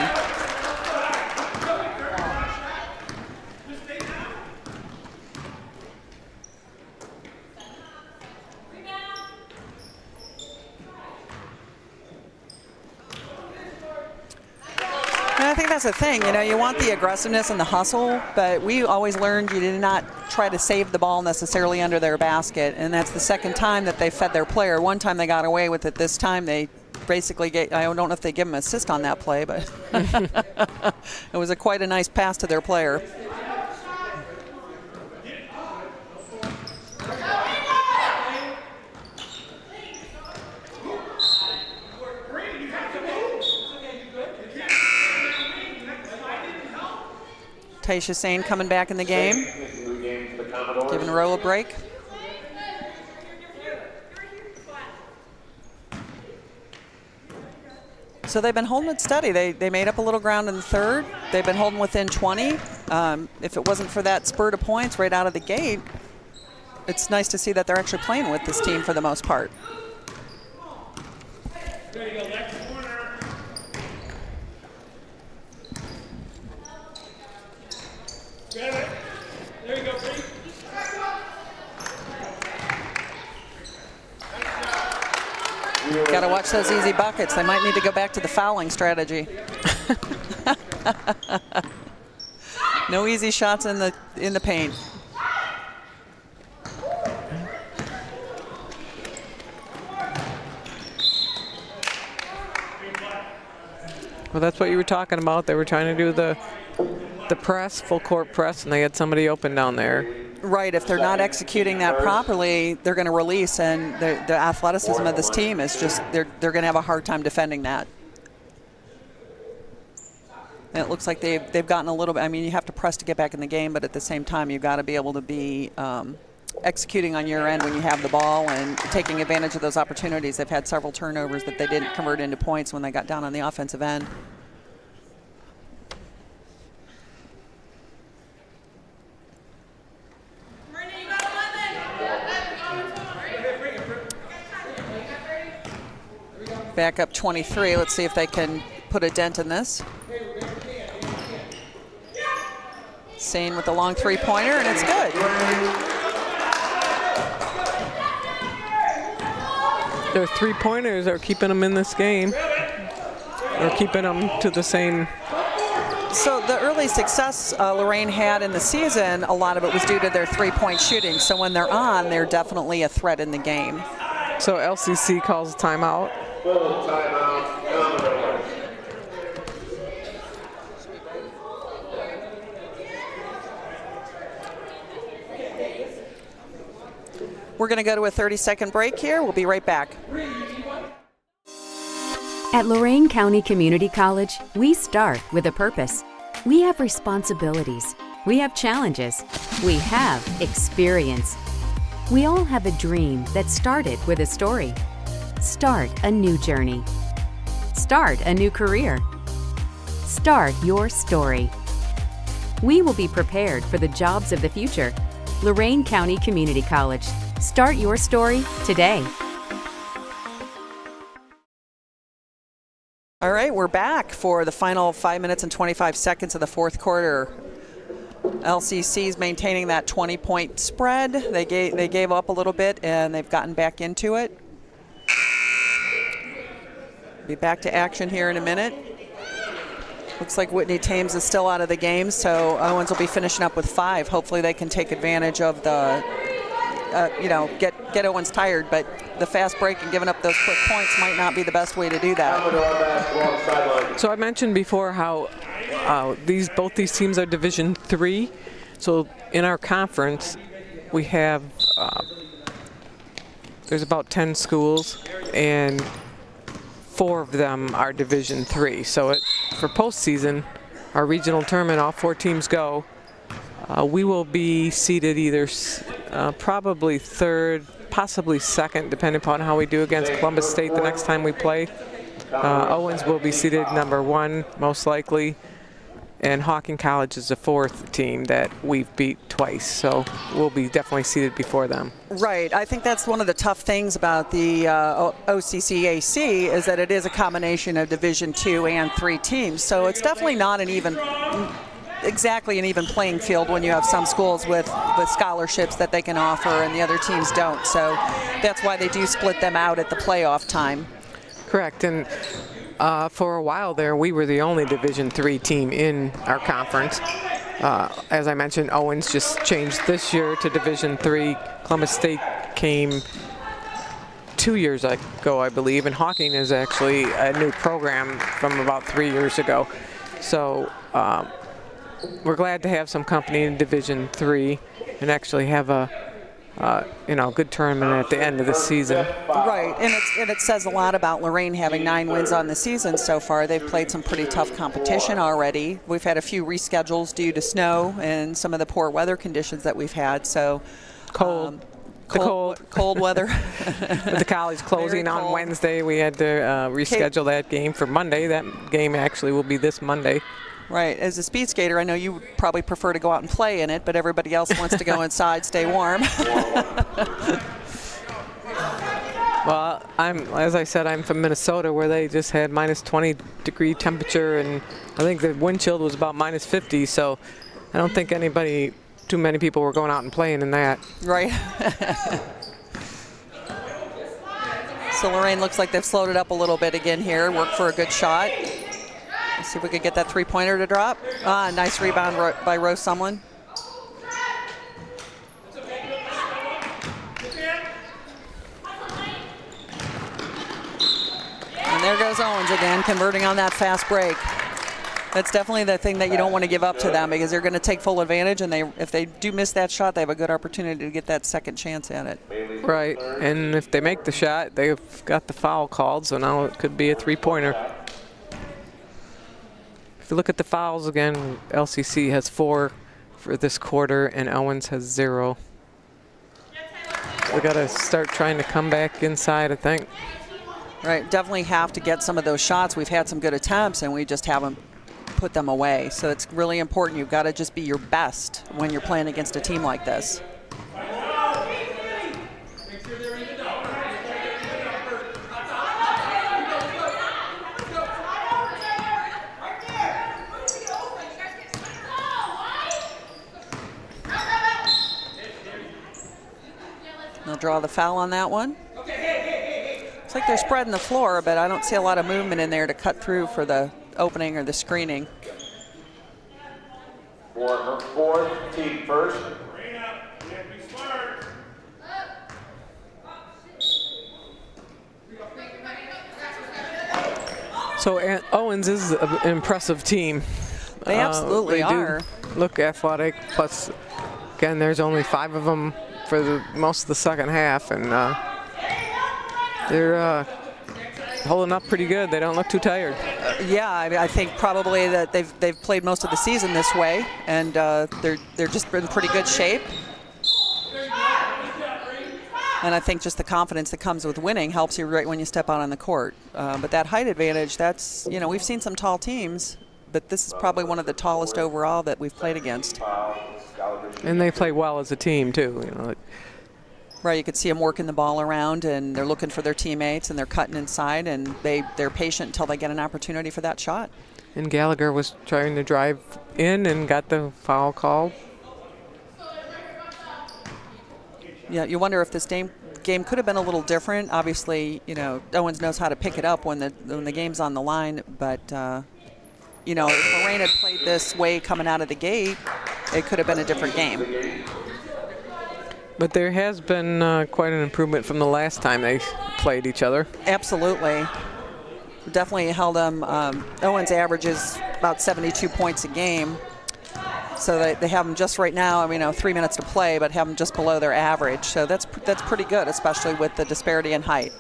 And I think that's the thing, you want the aggressiveness and the hustle, but we always learned you did not try to save the ball necessarily under their basket, and that's the second time that they fed their player. One time they got away with it. This time they basically I don't know if they give him an assist on that play, but it was quite a nice pass to their player. Taisha Sane coming back in the game, giving Rowe a break. So they've been holding it steady. They made up a little ground in the third. They've been holding within 20. If it wasn't for that spurt of points right out of the gate, it's nice to see that they're actually playing with this team for the most part. There you go, left corner. Grab it. There you go, Pete. Got to watch those easy buckets. They might need to go back to the fouling strategy. No easy shots in the paint. Well, that's what you were talking about. They were trying to do the press, full court press, and they had somebody open down there. Right, if they're not executing that properly, they're going to release, and the athleticism of this team is just, they're going to have a hard time defending that. And it looks like they've gotten a little bit, you have to press to get back in the game, but at the same time, you've got to be able to be executing on your end when you have the ball and taking advantage of those opportunities. They've had several turnovers that they didn't convert into points when they got down on the offensive end. Back up 23. Let's see if they can put a dent in this. Sane with the long three-pointer, and it's good. Their three-pointers are keeping them in this game, or keeping them to the same. So the early success Lorraine had in the season, a lot of it was due to their three-point shooting. So when they're on, they're definitely a threat in the game. So LCC calls a timeout. Full timeout, Commodores. We're going to go to a 30-second break here. We'll be right back. At Lorain County Community College, we start with a purpose. We have responsibilities. We have challenges. We have experience. We all have a dream that started with a story. Start a new journey. Start a new career. Start your story. We will be prepared for the jobs of the future. Lorain County Community College. Start your story today. All right, we're back for the final 5 minutes and 25 seconds of the fourth quarter. LCC's maintaining that 20-point spread. They gave up a little bit, and they've gotten back into it. Be back to action here in a minute. Looks like Whitney Thames is still out of the game, so Owens will be finishing up with 5. Hopefully they can take advantage of the, get Owens tired, but the fast break and giving up those quick points might not be the best way to do that. So I mentioned before how both these teams are Division III. So in our conference, we have there's about 10 schools, and 4 of them are Division III. So for postseason, our regional tournament, all 4 teams go. We will be seeded either probably 3rd, possibly 2nd, depending upon how we do against Columbus State the next time we play. Owens will be seeded number 1, most likely. And Hawking College is the 4th team that we've beat twice, so we'll be definitely seeded before them. Right. I think that's one of the tough things about the OCCAC is that it is a combination of Division II and III teams. So it's definitely not exactly an even playing field when you have some schools with scholarships that they can offer and the other teams don't. So that's why they do split them out at the playoff time. Correct. And for a while there, we were the only Division III team in our conference. As I mentioned, Owens just changed this year to Division III. Columbus State came 2 years ago, I believe, and Hawking is actually a new program from about 3 years ago. So we're glad to have some company in Division III and actually have a good tournament at the end of the season. Right, and it says a lot about Lorain having 9 wins on the season so far. They've played some pretty tough competition already. We've had a few reschedules due to snow and some of the poor weather conditions that we've had. So cold weather. With the college closing on Wednesday, we had to reschedule that game for Monday. That game actually will be this Monday. Right. As a speed skater, I know you would probably prefer to go out and play in it, but everybody else wants to go inside, stay warm. Well, as I said, I'm from Minnesota, where they just had minus 20-degree temperature, and I think the wind chill was about minus 50. So I don't think too many people were going out and playing in that. Right. So Lorain looks like they've slowed it up a little bit again here. Work for a good shot. Let's see if we could get that 3-pointer to drop. Nice rebound by Rose Sumlin. And there goes Owens again, converting on that fast break. That's definitely the thing that you don't want to give up to them, because they're going to take full advantage, and if they do miss that shot, they have a good opportunity to get that second chance at it. Right, and if they make the shot, they've got the foul called, so now it could be a 3-pointer. If you look at the fouls again, LCC has 4 for this quarter, and Owens has 0. We got to start trying to come back inside, I think. Right, definitely have to get some of those shots. We've had some good attempts, and we just haven't put them away. So it's really important. You've got to just be your best when you're playing against a team like this. They'll draw the foul on that one. Looks like they're spreading the floor, but I don't see a lot of movement in there to cut through for the opening or the screening. For her 4th, team first. So Owens is an impressive team. They absolutely are. Look athletic, plus, again, there's only 5 of them for most of the second half, and they're holding up pretty good. They don't look too tired. Yeah, I think probably that they've played most of the season this way, and they're just in pretty good shape. And I think just the confidence that comes with winning helps you right when you step out on the court. But that height advantage, that's, we've seen some tall teams, but this is probably one of the tallest overall that we've played against. And they play well as a team too. Right, you could see them working the ball around, and they're looking for their teammates, and they're cutting inside, and they're patient until they get an opportunity for that shot. And Gallagher was trying to drive in and got the foul called. Yeah, you wonder if this game could have been a little different. Obviously, Owens knows how to pick it up when the game's on the line, but if Lorain had played this way coming out of the gate, it could have been a different game. But there has been quite an improvement from the last time they played each other. Absolutely. Definitely held them. Owens averages about 72 points a game. So they have them just right now, 3 minutes to play, but have them just below their average. So that's pretty good, especially with the disparity in height.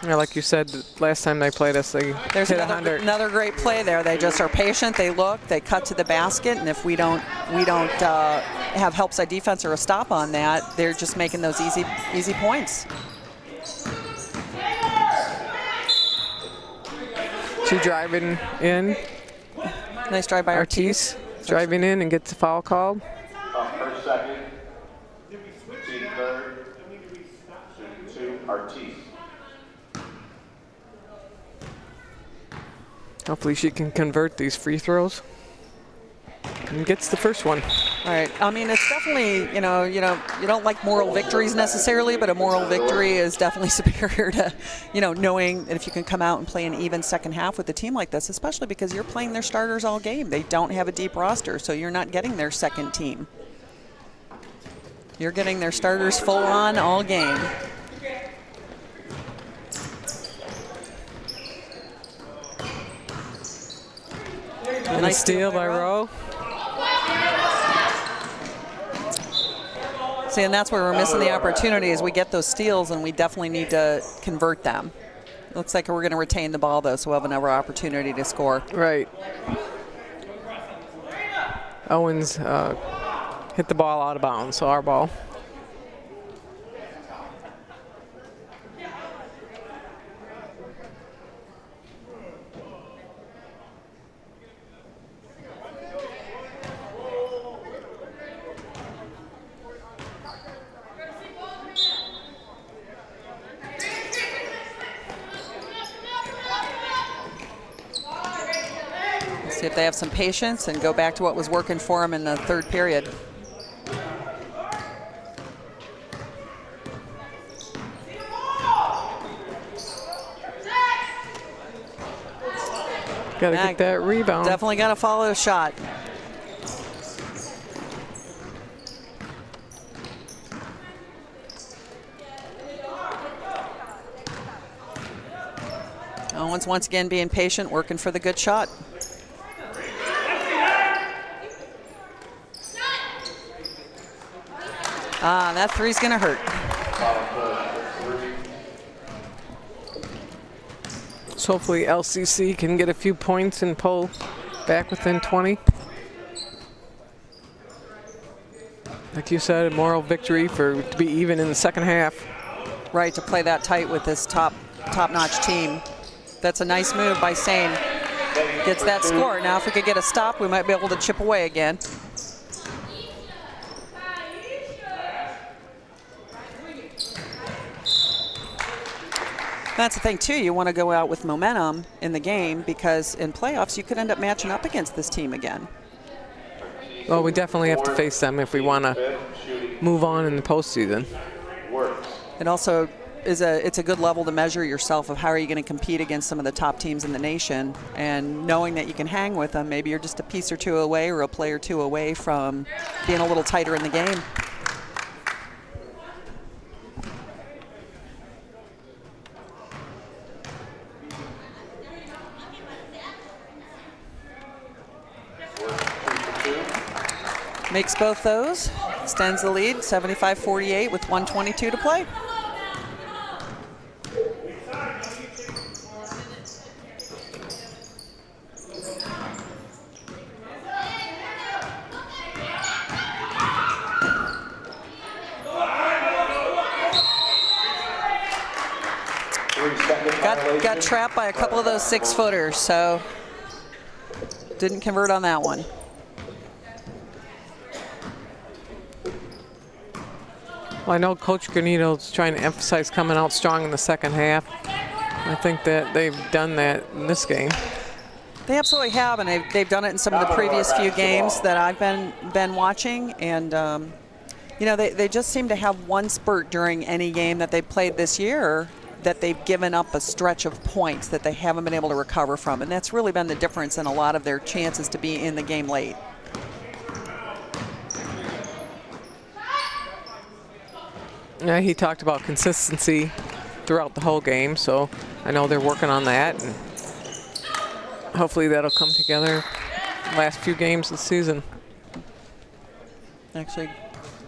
Yeah, like you said, last time they played us, they There's hit 100. another great play there. They just are patient. They look. They cut to the basket, and if we don't have help side defense or a stop on that, they're just making those easy points. She driving in. Nice drive by Ortiz. Driving in and gets a foul called. First, second. Team third. Two, Ortiz. Hopefully she can convert these free throws and gets the first one. All right. It's definitely, you don't like moral victories necessarily, but a moral victory is definitely superior to, knowing that if you can come out and play an even second half with a team like this, especially because you're playing their starters all game. They don't have a deep roster, so you're not getting their second team. You're getting their starters full on all game. And nice steal by Rowe. See, and that's where we're missing the opportunity is we get those steals and we definitely need to convert them. Looks like we're going to retain the ball, though, so we'll have another opportunity to score. Right. Owens hit the ball out of bounds, so our ball. See if they have some patience and go back to what was working for them in the third period. Got to get that rebound. Definitely got to follow the shot. Owens once again being patient, working for the good shot. That three's going to hurt. So hopefully LCC can get a few points and pull back within 20. Like you said, a moral victory to be even in the second half. Right, to play that tight with this top-notch team. That's a nice move by Sane. Gets that score. Now if we could get a stop, we might be able to chip away again. That's the thing, too. You want to go out with momentum in the game because in playoffs, you could end up matching up against this team again. Well, we definitely have to face them if we want to move on in the postseason. It also is it's a good level to measure yourself of how are you going to compete against some of the top teams in the nation, and knowing that you can hang with them. Maybe you're just a piece or two away or a play or two away from being a little tighter in the game. Makes both those, extends the lead, 75-48 with 1:22 to play. Got trapped by a couple of those 6-footers, so didn't convert on that one. Well, I know Coach Granito's trying to emphasize coming out strong in the second half. I think that they've done that in this game. They absolutely have, and they've done it in some of the previous few games that I've been watching. And they just seem to have one spurt during any game that they've played this year that they've given up a stretch of points that they haven't been able to recover from, and that's really been the difference in a lot of their chances to be in the game late. Yeah, he talked about consistency throughout the whole game, so I know they're working on that. And hopefully that'll come together last few games of the season. Actually,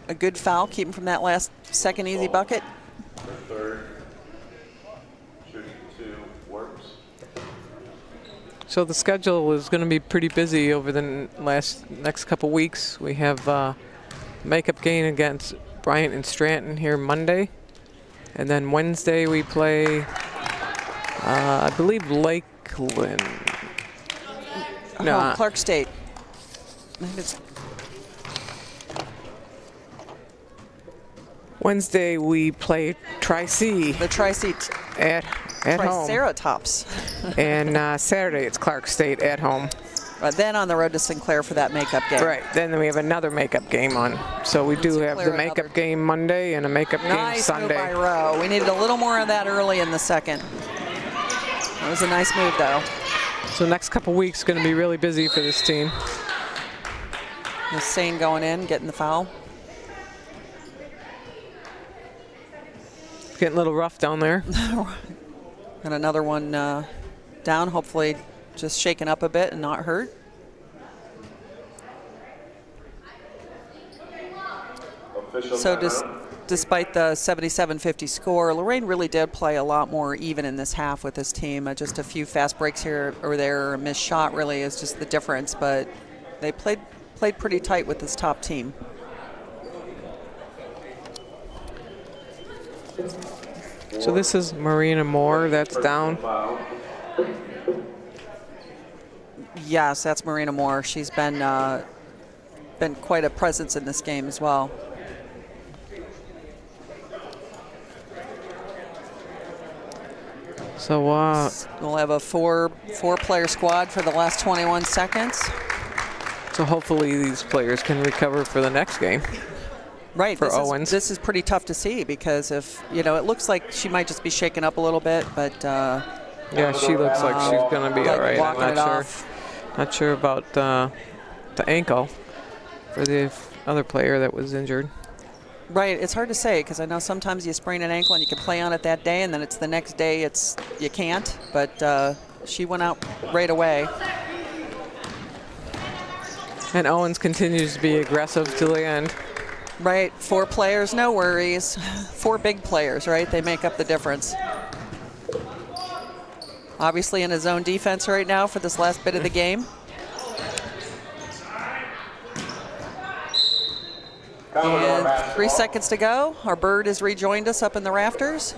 a good foul, keep him from that last second easy bucket. Third, shooting 2 works. So the schedule is going to be pretty busy over the next couple weeks. We have makeup game against Bryant and Stratton here Monday. And then Wednesday we play, I believe, Lakeland. No, Clark State. I think it's Wednesday we play Tri-C. the Tri-C at home. Triceratops. And Saturday it's Clark State at home. Then on the road to Sinclair for that makeup game. Right. Then we have another makeup game on. So we do have the makeup game Monday and a makeup game Sunday. Nice move by Rowe. We needed a little more of that early in the second. That was a nice move, though. So next couple weeks going to be really busy for this team. Sane going in, getting the foul. Getting a little rough down there. And another one down, hopefully just shaken up a bit and not hurt. So despite the 77-50 score, Lorraine really did play a lot more even in this half with this team. Just a few fast breaks here or there, a missed shot really is just the difference, but they played pretty tight with this top team. So this is Marina Moore, that's down. Yes, that's Marina Moore. She's been quite a presence in this game as well. So we'll have a four-player squad for the last 21 seconds. So hopefully these players can recover for the next game. Right. For Owens. This is pretty tough to see because if it looks like she might just be shaken up a little bit, but yeah, she looks like she's going to be all right. I'm not sure. Not sure about the ankle for the other player that was injured. Right, it's hard to say because I know sometimes you sprain an ankle and you can play on it that day, and then it's the next day you can't. But she went out right away. And Owens continues to be aggressive till the end. Right, 4 players, no worries. 4 big players, right? They make up the difference. Obviously in his own defense right now for this last bit of the game. And 3 seconds to go. Our bird has rejoined us up in the rafters.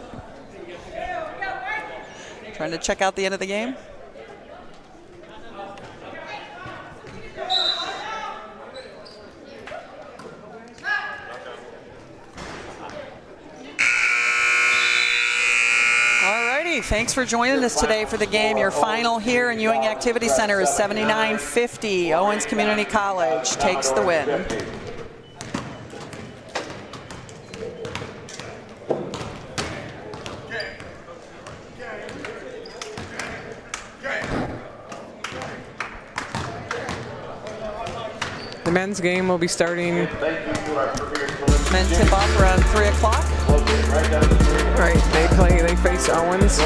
Trying to check out the end of the game. Thanks for joining us today for the game. Your final here in Ewing Activity Center is 79-50. Owens Community College takes the win. The men's game will be starting. Men tip off around 3 o'clock. Right, they face Owens.